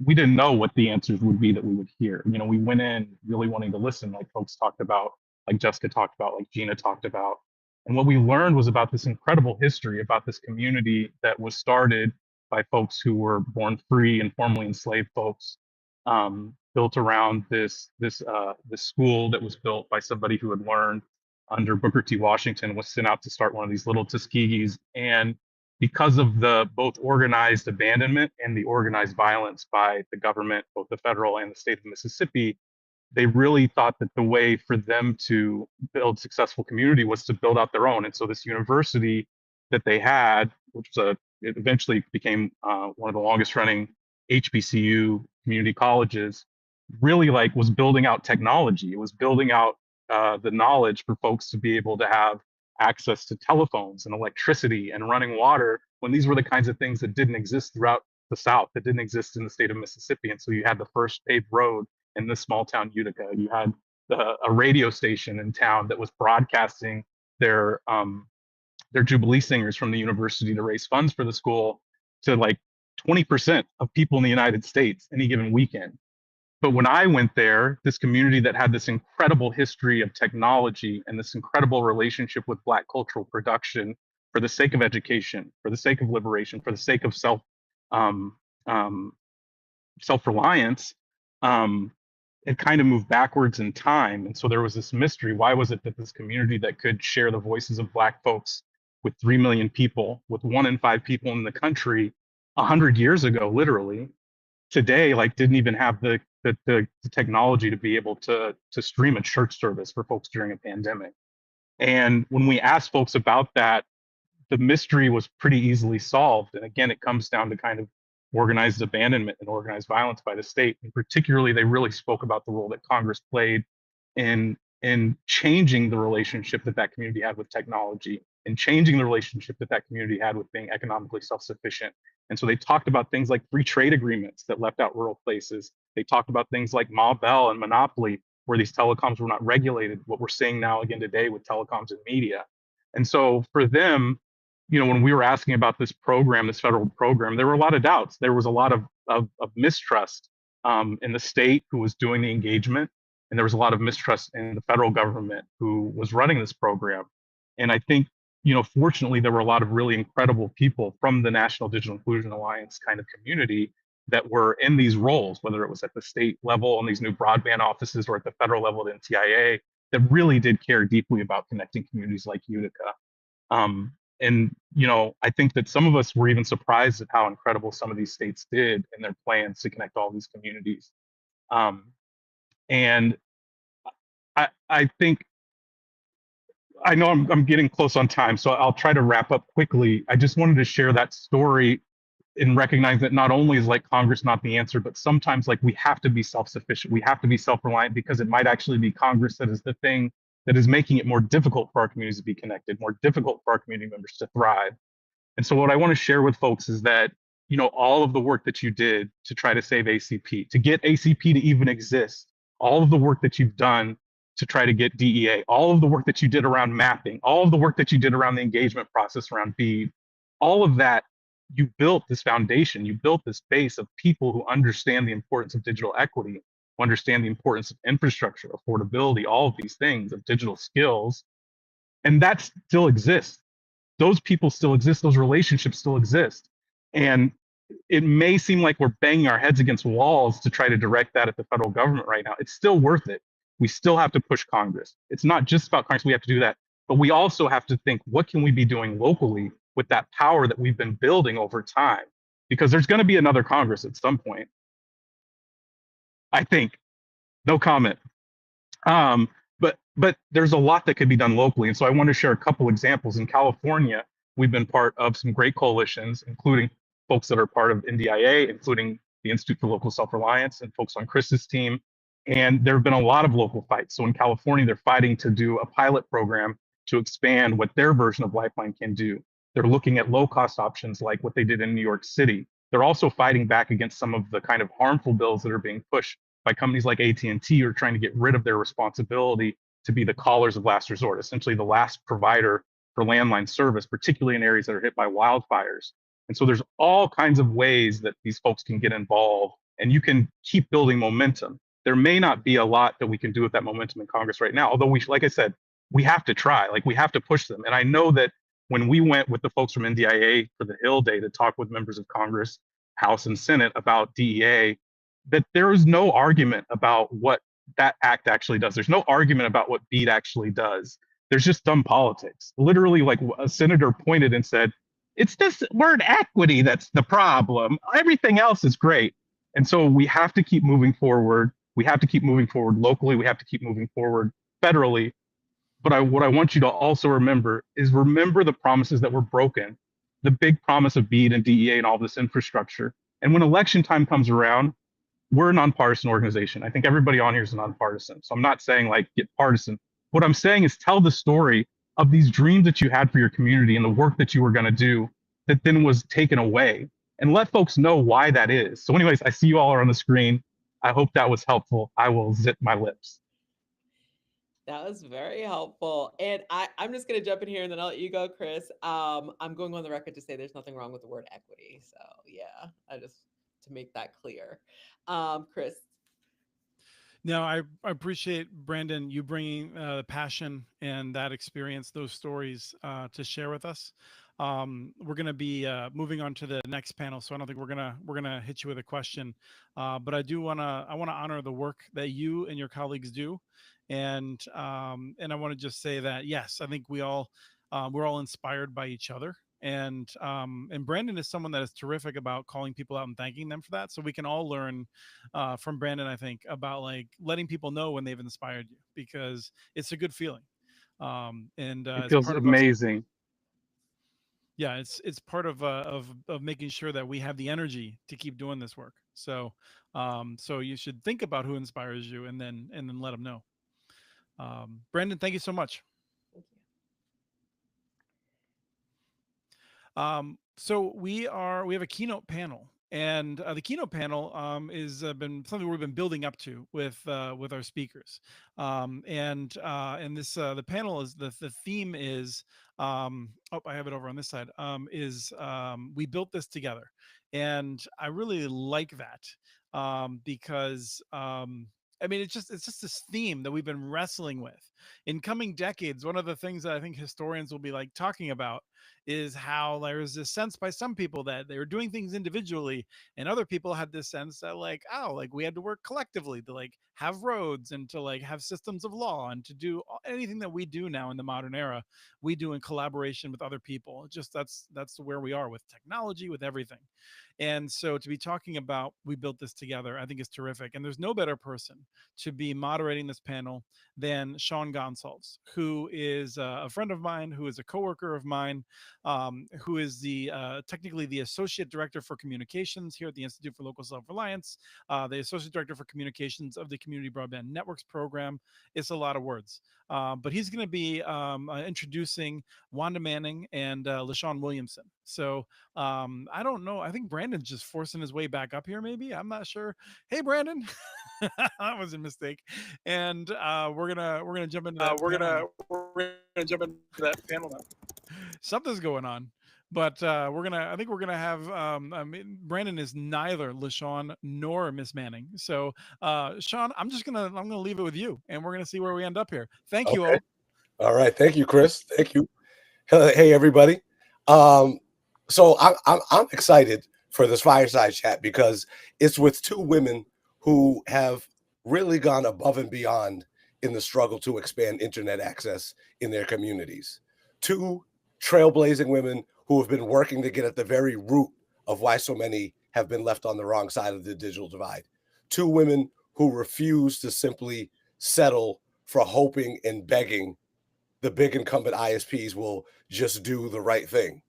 we didn't know what the answers would be that we would hear. We went in really wanting to listen, like folks talked about, like Jessica talked about, like Gina talked about. And what we learned was about this incredible history, about this community that was started by folks who were born free and formerly enslaved folks, built around this school that was built by somebody who had learned under Booker T. Washington, was sent out to start one of these little Tuskegees. And because of the both organized abandonment and the organized violence by the government, both the federal and the state of Mississippi, they really thought that the way for them to build successful community was to build out their own. And so this university that they had, which was it eventually became one of the longest running HBCU community colleges, really was building out technology. It was building out the knowledge for folks to be able to have access to telephones and electricity and running water when these were the kinds of things that didn't exist throughout the South, that didn't exist in the state of Mississippi. And so you had the first paved road in this small town Utica. You had a radio station in town that was broadcasting their Jubilee singers from the university to raise funds for the school to 20% of people in the United States any given weekend. But when I went there, this community that had this incredible history of technology and this incredible relationship with Black cultural production for the sake of education, for the sake of liberation, for the sake of self-reliance, it kind of moved backwards in time. And so there was this mystery. Why was it that this community that could share the voices of Black folks with 3 million people, with 1 in 5 people in the country 100 years ago, literally, today, like didn't even have the technology to be able to stream a church service for folks during a pandemic. And when we asked folks about that, the mystery was pretty easily solved. And again, it comes down to kind of organized abandonment and organized violence by the state. And particularly, they really spoke about the role that Congress played in changing the relationship that that community had with technology and changing the relationship that that community had with being economically self-sufficient. And so they talked about things like free trade agreements that left out rural places. They talked about things like Ma Bell and monopoly, where these telecoms were not regulated, what we're seeing now again today with telecoms and media. And so for them, when we were asking about this program, this federal program, there were a lot of doubts. There was a lot of mistrust in the state who was doing the engagement. And there was a lot of mistrust in the federal government who was running this program. And I think, fortunately, there were a lot of really incredible people from the National Digital Inclusion Alliance kind of community that were in these roles, whether it was at the state level in these new broadband offices or at the federal level at NDIA, that really did care deeply about connecting communities like Utica. And I think that some of us were even surprised at how incredible some of these states did in their plans to connect all these communities. And I think I know I'm getting close on time, so I'll try to wrap up quickly. I just wanted to share that story and recognize that not only is like Congress not the answer, but sometimes like we have to be self-sufficient. We have to be self-reliant because it might actually be Congress that is the thing that is making it more difficult for our communities to be connected, more difficult for our community members to thrive. And so what I want to share with folks is that, all of the work that you did to try to save ACP, to get ACP to even exist, all of the work that you've done to try to get DEA, all of the work that you did around mapping, all of the work that you did around the engagement process around BEAD, all of that, you built this foundation, you built this base of people who understand the importance of digital equity, who understand the importance of infrastructure, affordability, all of these things, of digital skills. And that still exists. Those people still exist, those relationships still exist. And it may seem like we're banging our heads against walls to try to direct that at the federal government right now. It's still worth it. We still have to push Congress. It's not just about Congress, we have to do that, but we also have to think, what can we be doing locally with that power that we've been building over time? Because there's going to be another Congress at some point, I think. No comment. But there's a lot that could be done locally. And so I want to share a couple examples. In California, we've been part of some great coalitions, including folks that are part of NDIA, including the Institute for Local Self-Reliance and folks on Chris's team. And there have been a lot of local fights. So in California, they're fighting to do a pilot program to expand what their version of Lifeline can do. They're looking at low-cost options like what they did in New York City. They're also fighting back against some of the kind of harmful bills that are being pushed by companies like AT&T who are trying to get rid of their responsibility to be the callers of last resort, essentially the last provider for landline service, particularly in areas that are hit by wildfires. And so there's all kinds of ways that these folks can get involved, and you can keep building momentum. There may not be a lot that we can do with that momentum in Congress right now, although like I said, we have to try, like we have to push them. And I know that when we went with the folks from NDIA for the Hill Day to talk with members of Congress, House and Senate about DEA, that there is no argument about what that act actually does. There's no argument about what BEAD actually does. There's just dumb politics. Literally, like a senator pointed and said, it's this word equity that's the problem. Everything else is great. And so we have to keep moving forward. We have to keep moving forward locally. We have to keep moving forward federally. But what I want you to also remember is remember the promises that were broken, the big promise of BEAD and DEA and all this infrastructure. And when election time comes around, we're a nonpartisan organization. I think everybody on here is nonpartisan. So I'm not saying like get partisan. What I'm saying is tell the story of these dreams that you had for your community and the work that you were going to do that then was taken away, and let folks know why that is. So anyways, I see you all are on the screen. I hope that was helpful. I will zip my lips. That was very helpful. And I'm just going to jump in here and then I'll let you go, Chris. I'm going on the record to say there's nothing wrong with the word equity. So yeah, I just to make that clear. Chris. No, I appreciate, Brandon, you bringing the passion and that experience, those stories to share with us. We're going to be moving on to the next panel, so I don't think we're gonna hit you with a question, but I want to honor the work that you and your colleagues do, and I want to just say that yes, I think we're all inspired by each other. And Brandon is someone that is terrific about calling people out and thanking them for that. So we can all learn from Brandon, I think, about like letting people know when they've inspired you, because it's a good feeling. And It it's feels part of us. amazing. Yeah, it's part of making sure that we have the energy to keep doing this work. So you should think about who inspires you, and then let them know. Brandon, thank you so much. Thank So we have a keynote panel, and the keynote panel is been something we've been building up to with our speakers, and this the panel is the theme is oh, I have it over on this side, is we built this together, and I really like that, because I mean, it's just this theme that we've been wrestling with in coming decades. One of the things that I think historians will be like talking about is how there's this sense by some people that they were doing things individually, and other people had this sense that like, oh, like we had to work collectively to like have roads and to like have systems of law and to do anything that we do now in the modern era, we do in collaboration with other people. Just that's where we are with technology, with everything. And so to be talking about we built this together, I think is terrific. And there's no better person to be moderating this panel than Sean Gonsalves, who is a friend of mine, who is a coworker of mine, who is the technically the associate director for communications here at the Institute for Local Self-Reliance, the associate director for communications of the Community Broadband Networks program. It's a lot of words, but he's going to be introducing Wanda Manning and LaShawn Williamson. So I don't know. I think Brandon's just forcing his way back up here. Maybe, I'm not sure. Hey, Brandon. That was a mistake. And we're gonna jump into that panel now. We're gonna jump into that panel now. Something's going on, but I think we're gonna have. I mean, Brandon is neither LaShawn nor Miss Manning. So, Sean, I'm gonna leave it with you, and we're gonna see where we end up here. Thank you Okay. all. All right. Thank you, Chris. Thank you. Hey, everybody. Um, so I'm excited for this fireside chat because it's with two women who have really gone above and beyond in the struggle to expand internet access in their communities. Two trailblazing women who have been working to get at the very root of why so many have been left on the wrong side of the digital divide. Two women who refuse to simply settle for hoping and begging the big incumbent ISPs will just do the right thing.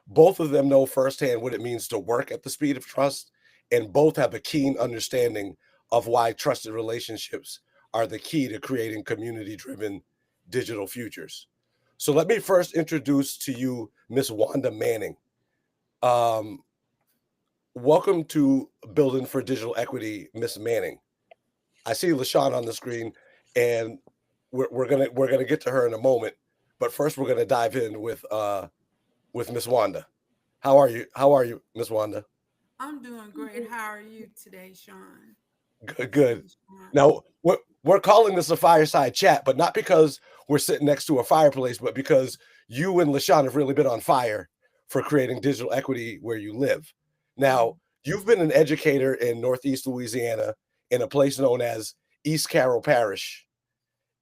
Both of them know firsthand what it means to work at the speed of trust, and both have a keen understanding of why trusted relationships are the key to creating community driven digital futures. So let me first introduce to you Miss Wanda Manning. Um, Welcome to Building for Digital Equity, Miss Manning. I see LaShawn on the screen, and we're gonna get to her in a moment. But first, we're gonna dive in with Miss Wanda. How are you? How are you, Miss Wanda? I'm doing great. How are you today, Sean? Good, This good. is Sean. Now we're calling this a fireside chat, but not because we're sitting next to a fireplace, but because you and LaShawn have really been on fire for creating digital equity where you live. Mm. Now, you've been an educator in Northeast Louisiana in a place known as East Carroll Parish.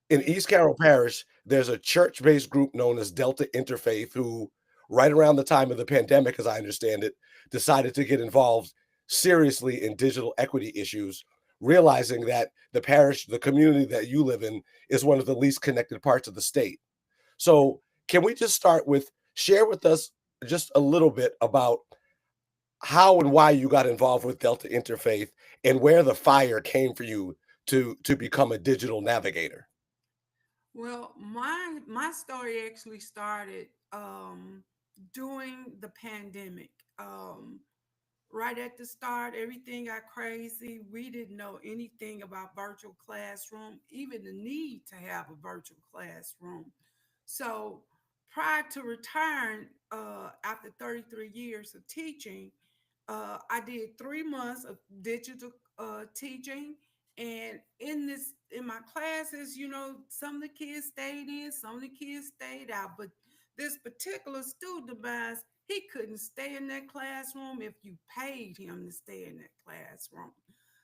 In Yeah. East Carroll Parish, there's a church-based group known as Delta Interfaith who, right around the time of the pandemic, as I understand it, decided to get involved seriously in digital equity issues, realizing that the parish, the community that you live in, is one of the least connected parts of the state. So, can we just start with share with us just a little bit about how and why you got involved with Delta Interfaith and where the fire came for you to become a digital navigator? Well, my story actually started during the pandemic. Right at the start, everything got crazy. We didn't know anything about virtual classroom, even the need to have a virtual classroom. So prior to return, after 33 years of teaching, I did 3 months of digital teaching, And in my classes, some of the kids stayed in, some of the kids stayed out. But this particular student of mine, he couldn't stay in that classroom if you paid him to stay in that classroom.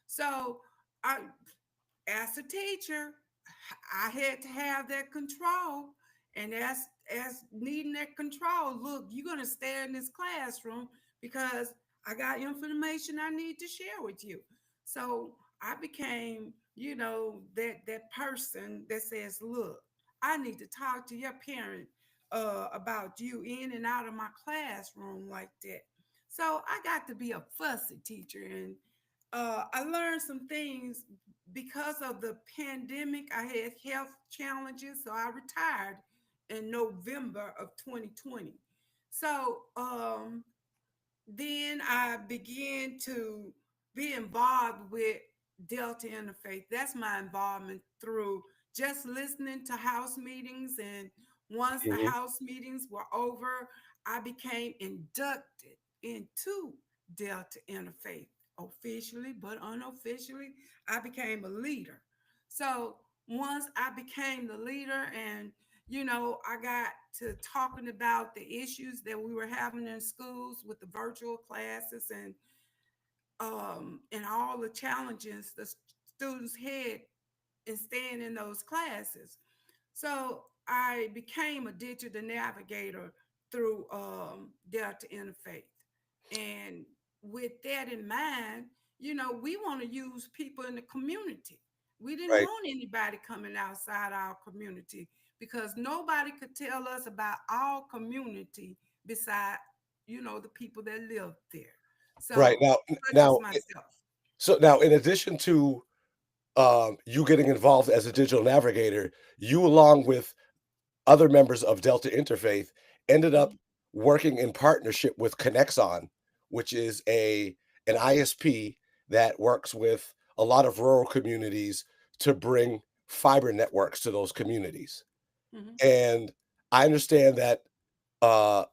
So I, as a teacher, I had to have that control. And as needing that control, look, you're gonna stay in this classroom because I got information I need to share with you. So I became, that person that says, look, I need to talk to your parent about you in and out of my classroom like that. So I got to be a fussy teacher, and I learned some things because of the pandemic. I had health challenges, so I retired in November of 2020. So then I began to be involved with Delta Interfaith. That's my involvement through just listening to house meetings. And once the Mhm. house meetings were over, I became inducted into Delta Interfaith officially, but unofficially, I became a leader. So once I became the leader, and I got to talking about the issues that we were having in schools with the virtual classes, and all the challenges the students had in staying in those classes. So I became a digital navigator through Delta Interfaith. And with that in mind, we want to use people in the community. We didn't Right. want anybody coming outside our community because nobody could tell us about our community beside, the people that live there. Right. So, Now, such as now, myself. so now, in addition to you getting involved as a digital navigator, you, along with other members of Delta Interfaith, ended up Mhm, working in partnership with Connexon, which is an ISP that works with a lot of rural communities to bring fiber networks to those communities. mhm, And I understand that uh,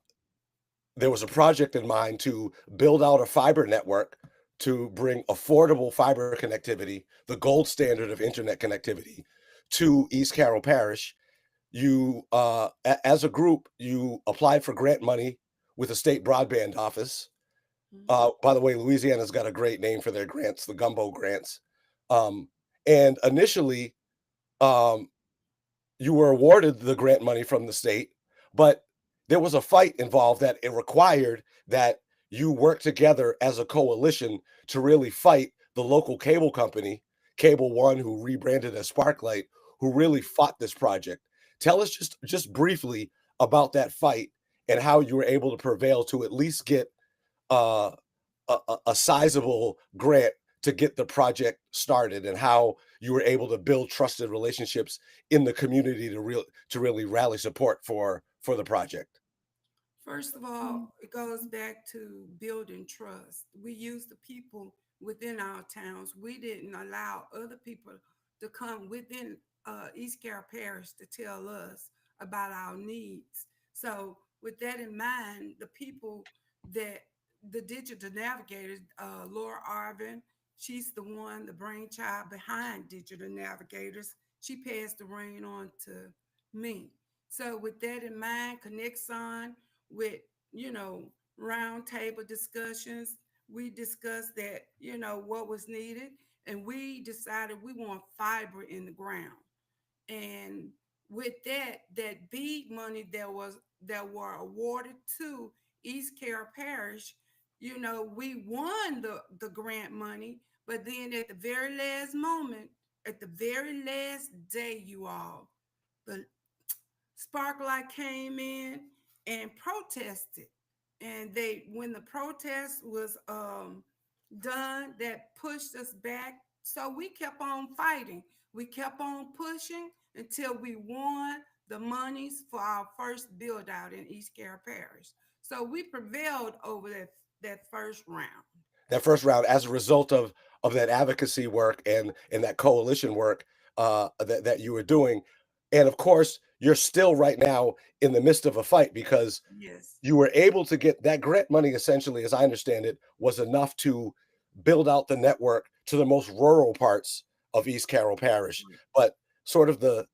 there was a project in mind to build out a fiber network to bring affordable fiber connectivity, the gold standard of internet connectivity, to East Carroll Parish. You, as a group, you applied for grant money with the state broadband office. mhm, By the way, Louisiana's got a great name for their grants, the gumbo grants. Um, and initially, um, you were awarded the grant money from the state, but there was a fight involved that it required that you work together as a coalition to really fight the local cable company, Cable One, who rebranded as Sparklight, who really fought this project. Tell us just briefly about that fight and how you were able to prevail to at least get uh, a sizable grant to get the project started, and how you were able to build trusted relationships in the community to really rally support for the project. First of all, it goes back to building trust. We use the people within our towns. We didn't allow other people to come within East Carroll Parish to tell us about our needs. So, with that in mind, the people that the digital navigators, Laura Arvin, she's the one, the brainchild behind digital navigators. She passed the reign on to me. So, with that in mind, Connexon, with round table discussions, we discussed that what was needed, and we decided we want fiber in the ground. And with that BEAD money that were awarded to East Carroll Parish, we won the grant money. But then at the very last moment, at the very last day, you all, the Sparklight came in and protested. And when the protest was done, that pushed us back. So we kept on fighting. We kept on pushing until we won the monies for our first build out in East Carroll Parish. So we prevailed over that first round. That first round, as a result of that advocacy work and that coalition work that you were doing, and of course, you're still right now in the midst of a fight because Yes. you were able to get that grant money. Essentially, as I understand it, was enough to build out the network to the most rural parts of East Carroll Parish, Right. but sort of the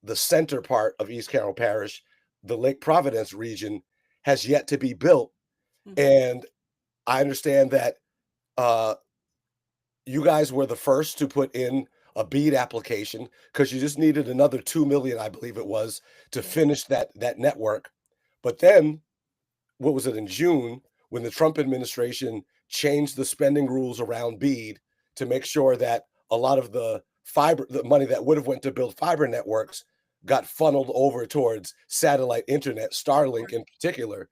the center part of East Carroll Parish, the Lake Providence region, has yet to be built. Mhm. And I understand that uh, you guys were the first to put in a BEAD application because you just needed another 2 million, I believe it was, to Yes. finish that network. But then, what was it, in June, when the Trump administration changed the spending rules around BEAD to make sure that a lot of the money that would have went to build fiber networks got funneled over towards satellite internet, Starlink Right. in particular,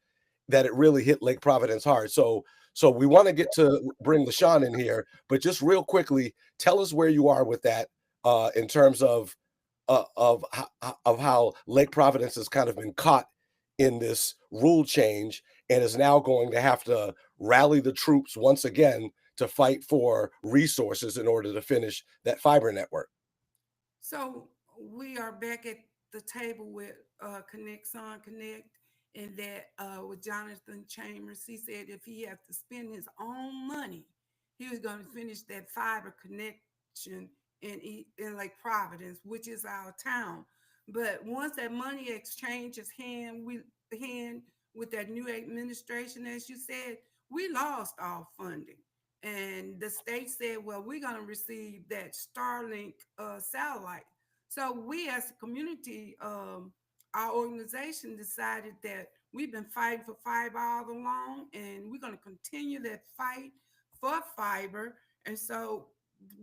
that it really hit Lake Providence hard. So we want to get to bring LaShawn in here, but just real quickly, tell us where you are with that in terms of how Lake Providence has kind of been caught in this rule change and is now going to have to rally the troops once again to fight for resources in order to finish that fiber network. So we are back at the table with Connect Son Connect, and that with Jonathan Chambers, he said if he had to spend his own money, he was going to finish that fiber connection in Lake Providence, which is our town. But once that money exchanges hand with that new administration, as you said, we lost all funding. And the state said, well, we're going to receive that Starlink satellite. So we as a community, our organization decided that we've been fighting for fiber all along, and we're going to continue that fight for fiber. And so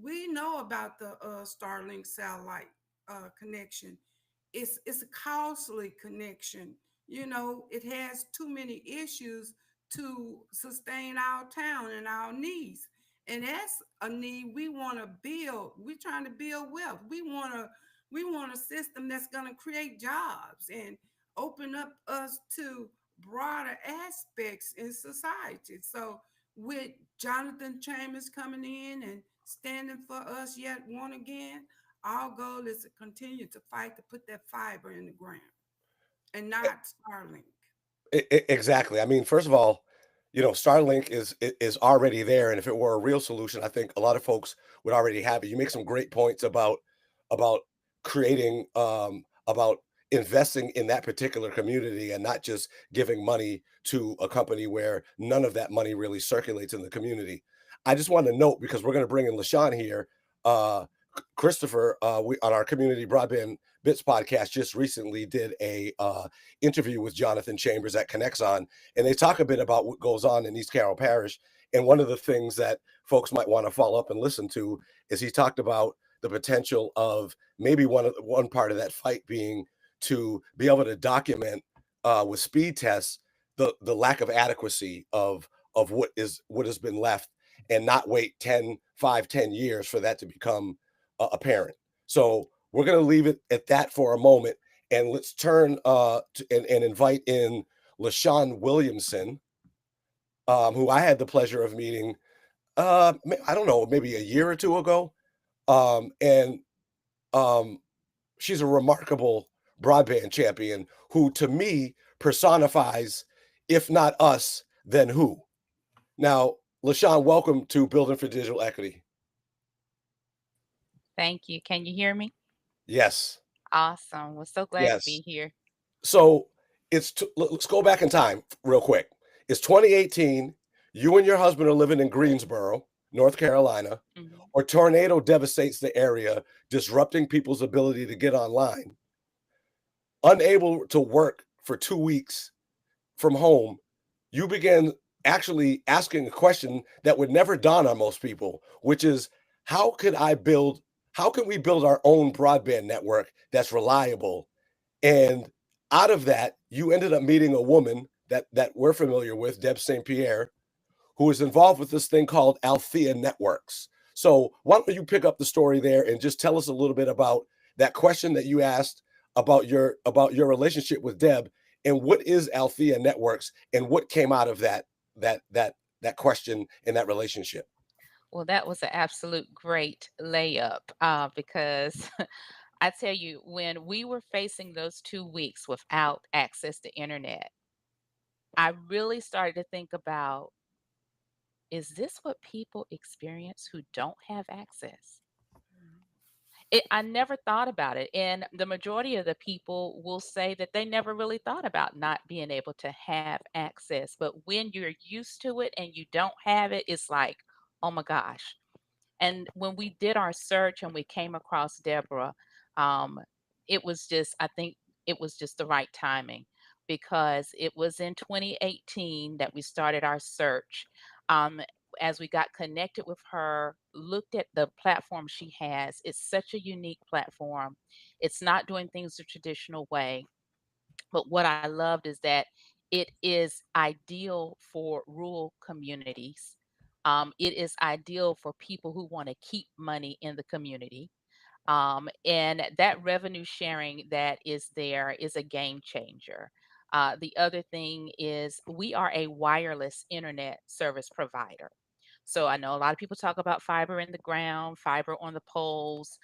we know about the Starlink satellite connection. It's a costly connection. You know, it has too many issues to sustain our town and our needs. And that's a need we want to build. We're trying to build wealth. We want a system that's going to create jobs and open up us to broader aspects in society. So with Jonathan Chambers coming in and standing for us yet one again, our goal is to continue to fight to put that fiber in the ground and not Starlink. Exactly. I mean, first of all, Starlink is already there, and if it were a real solution, I think a lot of folks would already have it. You make some great points about creating about investing in that particular community and not just giving money to a company where none of that money really circulates in the community. I just want to note, because we're going to bring in LaShawn here. Christopher, we on our community broadband bits podcast just recently did a interview with Jonathan Chambers that connects on, and they talk a bit about what goes on in East Carroll Parish. And one of the things that folks might want to follow up and listen to is he talked about the potential of maybe one part of that fight being to be able to document with speed tests the lack of adequacy of what has been left, and not wait 10 years for that to become apparent. So we're going to leave it at that for a moment, and let's turn and invite in LaShawn Williamson, who I had the pleasure of meeting. I don't know, maybe a year or two ago, and um, she's a remarkable broadband champion who, to me, personifies, if not us, then who. Now, LaShawn, welcome to Building for Digital Equity. Thank you. Can you hear me? Yes, Awesome. We're so glad to be yes. here. So let's go back in time real quick. It's 2018. You and your husband are living in Greensboro, North Carolina. Mhm. Or tornado devastates the area, disrupting people's ability to get online. Unable to work for 2 weeks from home, you began actually asking a question that would never dawn on most people, which is how could I build, how can we build our own broadband network that's reliable? And out of that, you ended up meeting a woman that we're familiar with, Deb St. Pierre, who is involved with this thing called Althea Networks. So why don't you pick up the story there and just tell us a little bit about that question that you asked about your relationship with Deb, and what is Althea Networks, and what came out of that question in that relationship. Well, that was an absolute great layup because I tell you, when we were facing those 2 weeks without access to internet, I really started to think about, is this what people experience who don't have access? I never thought about it. And the majority of the people will say that they never really thought about not being able to have access. But when you're used to it and you don't have it, it's like, oh my gosh. And when we did our search and we came across Deborah, um, it was just, I think it was just the right timing because it was in 2018 that we started our search. Um, as we got connected with her, looked at the platform she has, it's such a unique platform. It's not doing things the traditional way. But what I loved is that it is ideal for rural communities. It is ideal for people who want to keep money in the community. And that revenue sharing that is there is a game changer. The other thing is we are a wireless internet service provider. So I know a lot of people talk about fiber in the ground, fiber on the poles,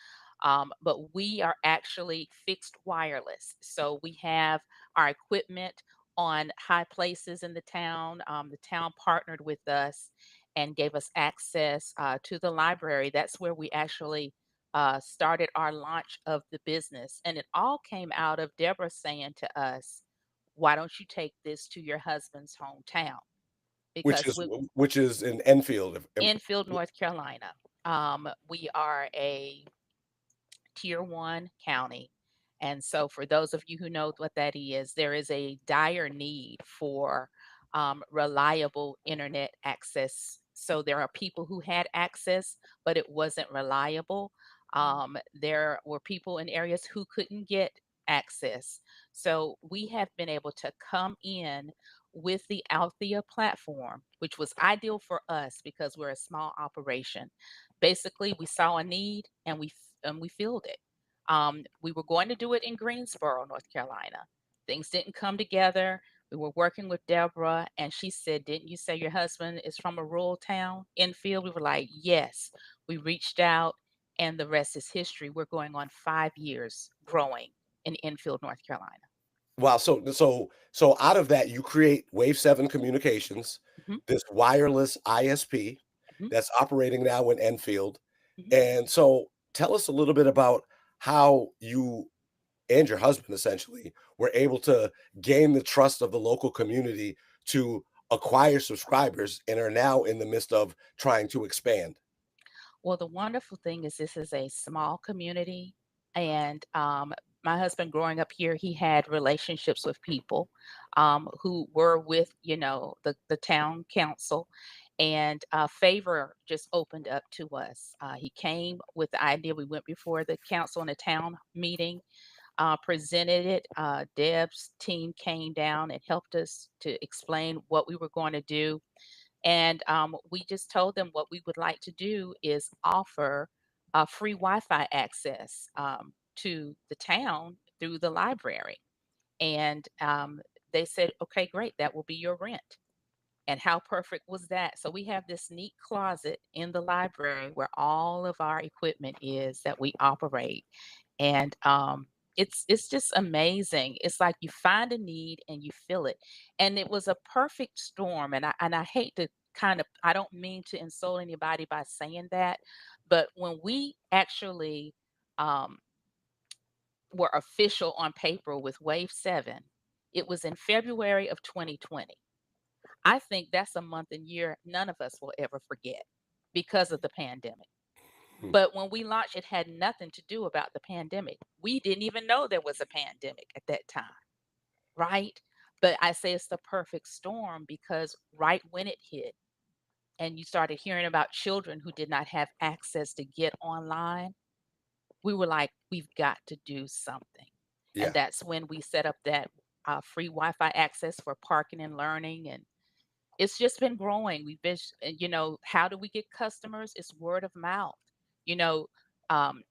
but we are actually fixed wireless. So we have our equipment on high places in the town. The town partnered with us and gave us access to the library. That's where we actually started our launch of the business. And it all came out of Deborah saying to us, why don't you take this to your husband's hometown? which Because is we, which is in Enfield. Enfield, North Carolina, we are a tier one county. And so, for those of you who know what that is, there is a dire need for reliable internet access. So, there are people who had access, but it wasn't reliable. There were people in areas who couldn't get access. So, we have been able to come in with the Althea platform, which was ideal for us because we're a small operation. Basically, we saw a need and we filled it. We were going to do it in Greensboro, North Carolina. Things didn't come together. We were working with Deborah, and she said, "Didn't you say your husband is from a rural town, Enfield?" We were like, "Yes." We reached out, and the rest is history. We're going on 5 years growing in Enfield, North Carolina. Wow. So out of that, you create Wave 7 Communications, Mhm, this wireless ISP mhm, that's operating now in Enfield. mhm. And so tell us a little bit about how you and your husband essentially were able to gain the trust of the local community to acquire subscribers and are now in the midst of trying to expand. Well, the wonderful thing is this is a small community, and my husband growing up here, he had relationships with people who were with, the town council, and favor just opened up to us. He came with the idea. We went before the council in a town meeting, presented it. Deb's team came down and helped us to explain what we were going to do, and we just told them what we would like to do is offer free Wi Fi access to the town through the library. And they said, okay, great, that will be your rent. And how perfect was that? So we have this neat closet in the library where all of our equipment is that we operate. And it's just amazing. It's like you find a need and you fill it. And it was a perfect storm. And I hate to I don't mean to insult anybody by saying that, but when we actually um were official on paper with Wave 7, it was in February of 2020. I think that's a month and year none of us will ever forget because of the pandemic. Hmm. But when we launched, it had nothing to do about the pandemic. We didn't even know there was a pandemic at that time, right? But I say it's the perfect storm because right when it hit and you started hearing about children who did not have access to get online, we were like, we've got to do something. And Yeah. that's when we set up that free Wi Fi access for parking and learning. And it's just been growing. We've been, how do we get customers? It's word of mouth. You know, um,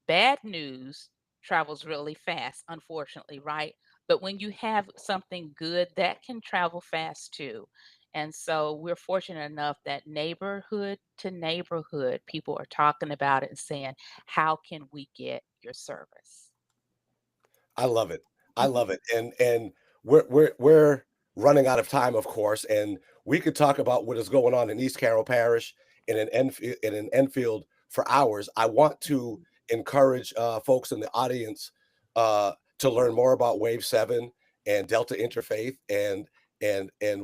bad news travels really fast, unfortunately, right? But when you have something good, that can travel fast too. And so we're fortunate enough that neighborhood to neighborhood, people are talking about it and saying, how can we get your service? I love it. I Mhm. love it. And we're running out of time, of course, and we could talk about what is going on in East Carroll Parish and in Enfield for hours. I want to encourage folks in the audience to learn more about Wave 7 and Delta Interfaith and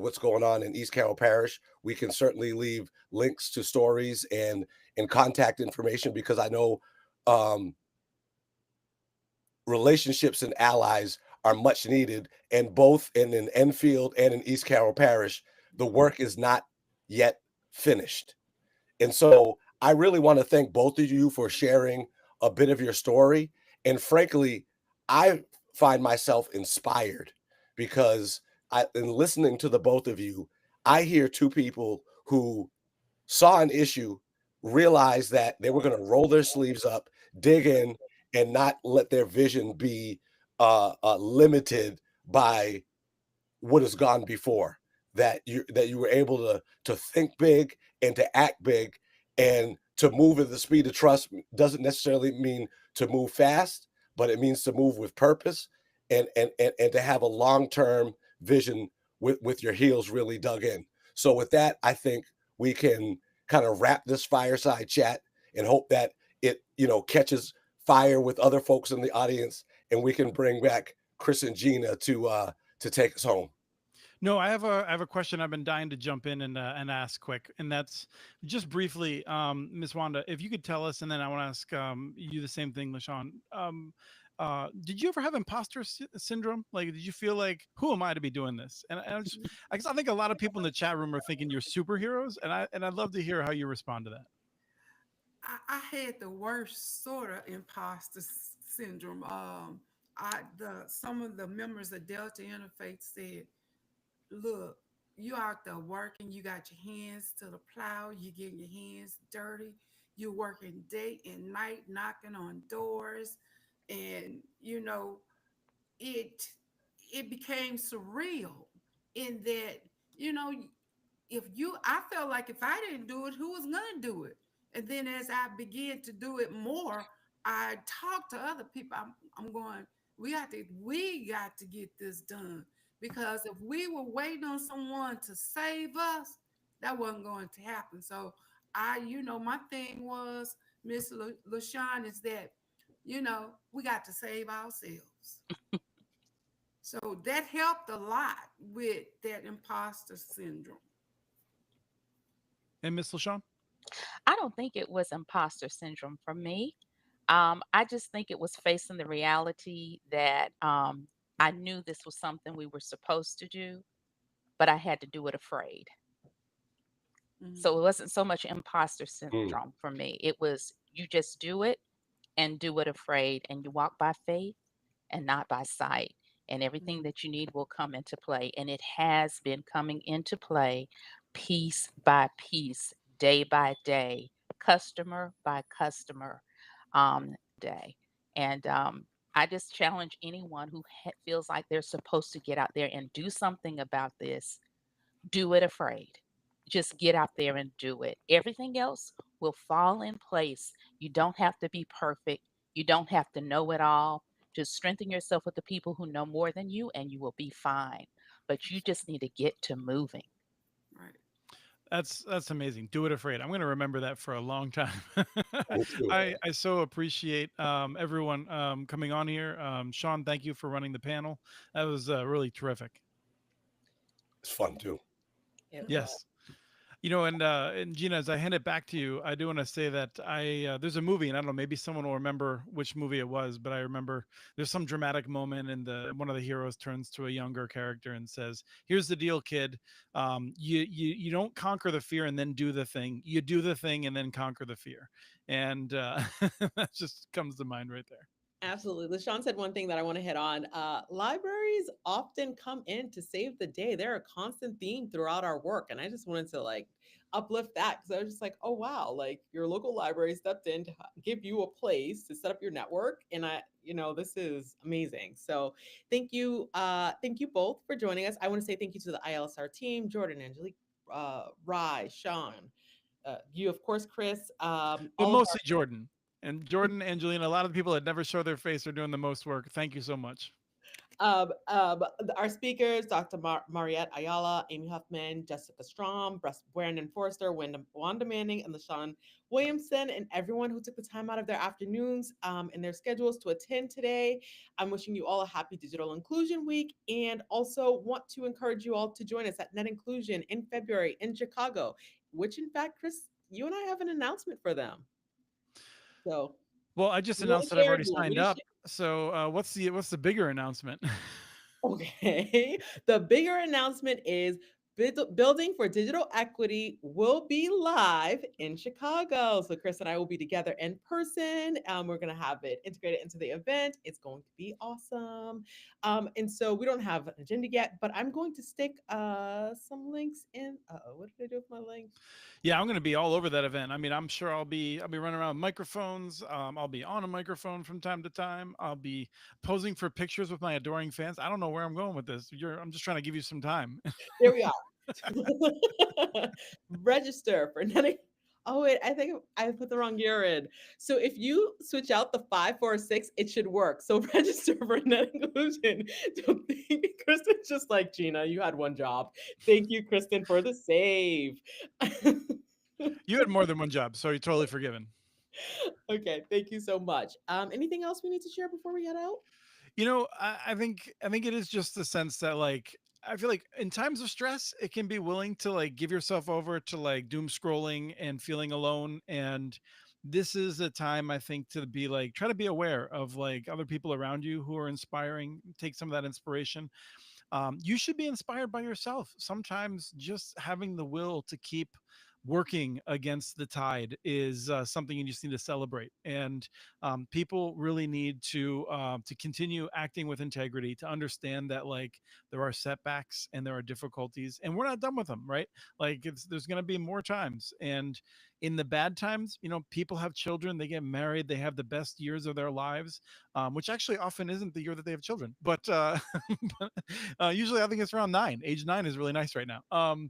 what's going on in East Carroll Parish. We can certainly leave links to stories and contact information, because I know um, relationships and allies are much needed, and both in Enfield and in East Carroll Parish, the work is not yet finished. And so I really want to thank both of you for sharing a bit of your story. And frankly, I find myself inspired because in listening to the both of you, I hear two people who saw an issue, realized that they were going to roll their sleeves up, dig in, and not let their vision be limited by what has gone before. That you were able to think big and to act big, and to move at the speed of trust doesn't necessarily mean to move fast, but it means to move with purpose, and to have a long-term vision with your heels really dug in. So with that, I think we can kind of wrap this fireside chat and hope that it catches fire with other folks in the audience, and we can bring back Chris and Gina to take us home. No, I have a question I've been dying to jump in and ask quick, and that's just briefly, Miss Wanda, if you could tell us, and then I want to ask you the same thing, LaShawn. Did you ever have imposter syndrome? Like, did you feel like, who am I to be doing this? And I guess I think a lot of people in the chat room are thinking you're superheroes, and I'd love to hear how you respond to that. I had the worst sort of imposter syndrome. Some of the members of Delta Interfaith said, "Look, you out there working, you got your hands to the plow, you getting your hands dirty, you're working day and night, knocking on doors, and it it became surreal in that you know if you I felt like if I didn't do it, who was gonna do it? And then as I began to do it more, I talked to other people. I'm going, we got to get this done. Because if we were waiting on someone to save us, that wasn't going to happen. So my thing was, Miss LaShawn, is that, we got to save ourselves. So that helped a lot with that imposter syndrome. And Miss LaShawn? I don't think it was imposter syndrome for me. I just think it was facing the reality that I knew this was something we were supposed to do, but I had to do it afraid. Mhm. So it wasn't so much imposter Mm, syndrome for me. It was you just do it and do it afraid, and you walk by faith and not by sight. And everything Mhm. that you need will come into play. And it has been coming into play piece by piece, day by day, customer by customer day. And I just challenge anyone who feels like they're supposed to get out there and do something about this, do it afraid. Just get out there and do it. Everything else will fall in place. You don't have to be perfect. You don't have to know it all. Just strengthen yourself with the people who know more than you, and you will be fine. But you just need to get to moving. Right. That's amazing. Do it afraid. I'm going to remember that for a long time. me too. I so appreciate everyone coming on here. Sean, thank you for running the panel. That was really terrific. It's fun too. It was. Yes. And Gina, as I hand it back to you, I do want to say that there's a movie, and I don't know, maybe someone will remember which movie it was, but I remember there's some dramatic moment, and the one of the heroes turns to a younger character and says, "Here's the deal, kid. You don't conquer the fear and then do the thing. You do the thing and then conquer the fear." And that just comes to mind right there. Absolutely. LaShawn said one thing that I want to hit on. Libraries often come in to save the day. They're a constant theme throughout our work. And I just wanted to like uplift that because I was just like, oh, wow, like your local library stepped in to give you a place to set up your network. And this is amazing. So thank you. Thank you both for joining us. I want to say thank you to the ILSR team, Jordan, Angelique, Rye, Sean, you, of course, Chris, But all of our mostly Jordan. And Jordan, Angelina, a lot of the people that never show their face are doing the most work. Thank you so much. Our speakers, Dr. Mariette Ayala, Amy Huffman, Jessica Strom, Brandon Forrester, Wanda Manning, and LaShawn Williamson, and everyone who took the time out of their afternoons and their schedules to attend today. I'm wishing you all a happy Digital Inclusion Week, and also want to encourage you all to join us at Net Inclusion in February in Chicago, which in fact, Chris, you and I have an announcement for them. So Well, I just you want announced to that I've share? already Do you want me signed to up. share? So what's the bigger announcement? Okay. The bigger announcement is Building for Digital Equity will be live in Chicago. So Chris and I will be together in person. We're going to have it integrated into the event. It's going to be awesome. And so we don't have an agenda yet, but I'm going to stick some links in. What did I do with my links? Yeah, I'm going to be all over that event. I mean, I'm sure I'll be running around with microphones. I'll be on a microphone from time to time. I'll be posing for pictures with my adoring fans. I don't know where I'm going with this. I'm just trying to give you some time. There we are. Register for netting. Oh wait, I think I put the wrong year in. So if you switch out the 546, it should work. So register for net inclusion. Don't think Kristen's just like Gina. You had one job. Thank you, Kristen, for the save. You had more than one job, so you're totally forgiven. Okay, thank you so much. Anything else we need to share before we head out? I think it is just the sense that like I feel like in times of stress, it can be willing to like give yourself over to like doom scrolling and feeling alone. And this is a time I think to be like try to be aware of like other people around you who are inspiring. Take some of that inspiration. You should be inspired by yourself. Sometimes just having the will to keep working against the tide is something you just need to celebrate. And people really need to continue acting with integrity, to understand that like there are setbacks and there are difficulties, and we're not done with them, right? Like there's going to be more times, and in the bad times, people have children, they get married, they have the best years of their lives, which actually often isn't the year that they have children, but usually I think it's around 9. Age 9 is really nice right now.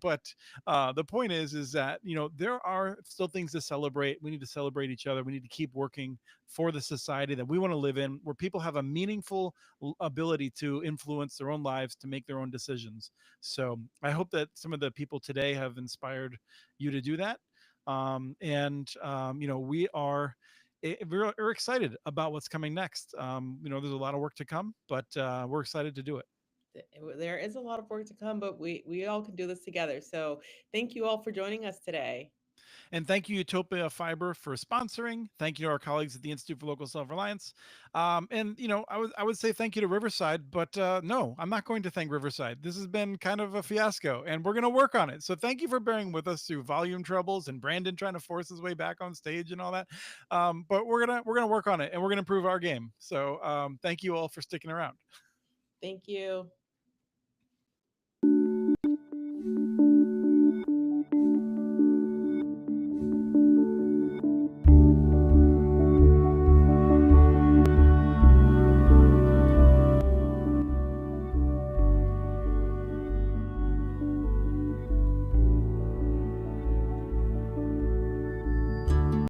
But the point is that there are still things to celebrate. We need to celebrate each other. We need to keep working for the society that we want to live in, where people have a meaningful ability to influence their own lives, to make their own decisions. So I hope that some of the people today have inspired you to do that. We are we're excited about what's coming next. There's a lot of work to come, but we're excited to do it. There is a lot of work to come, but we all can do this together. So thank you all for joining us today. And thank you, Utopia Fiber, for sponsoring. Thank you to our colleagues at the Institute for Local Self-Reliance. I would say thank you to Riverside, but no, I'm not going to thank Riverside. This has been kind of a fiasco, and we're going to work on it. So thank you for bearing with us through volume troubles and Brandon trying to force his way back on stage and all that. But we're gonna work on it, and we're gonna improve our game. So thank you all for sticking around. Thank you.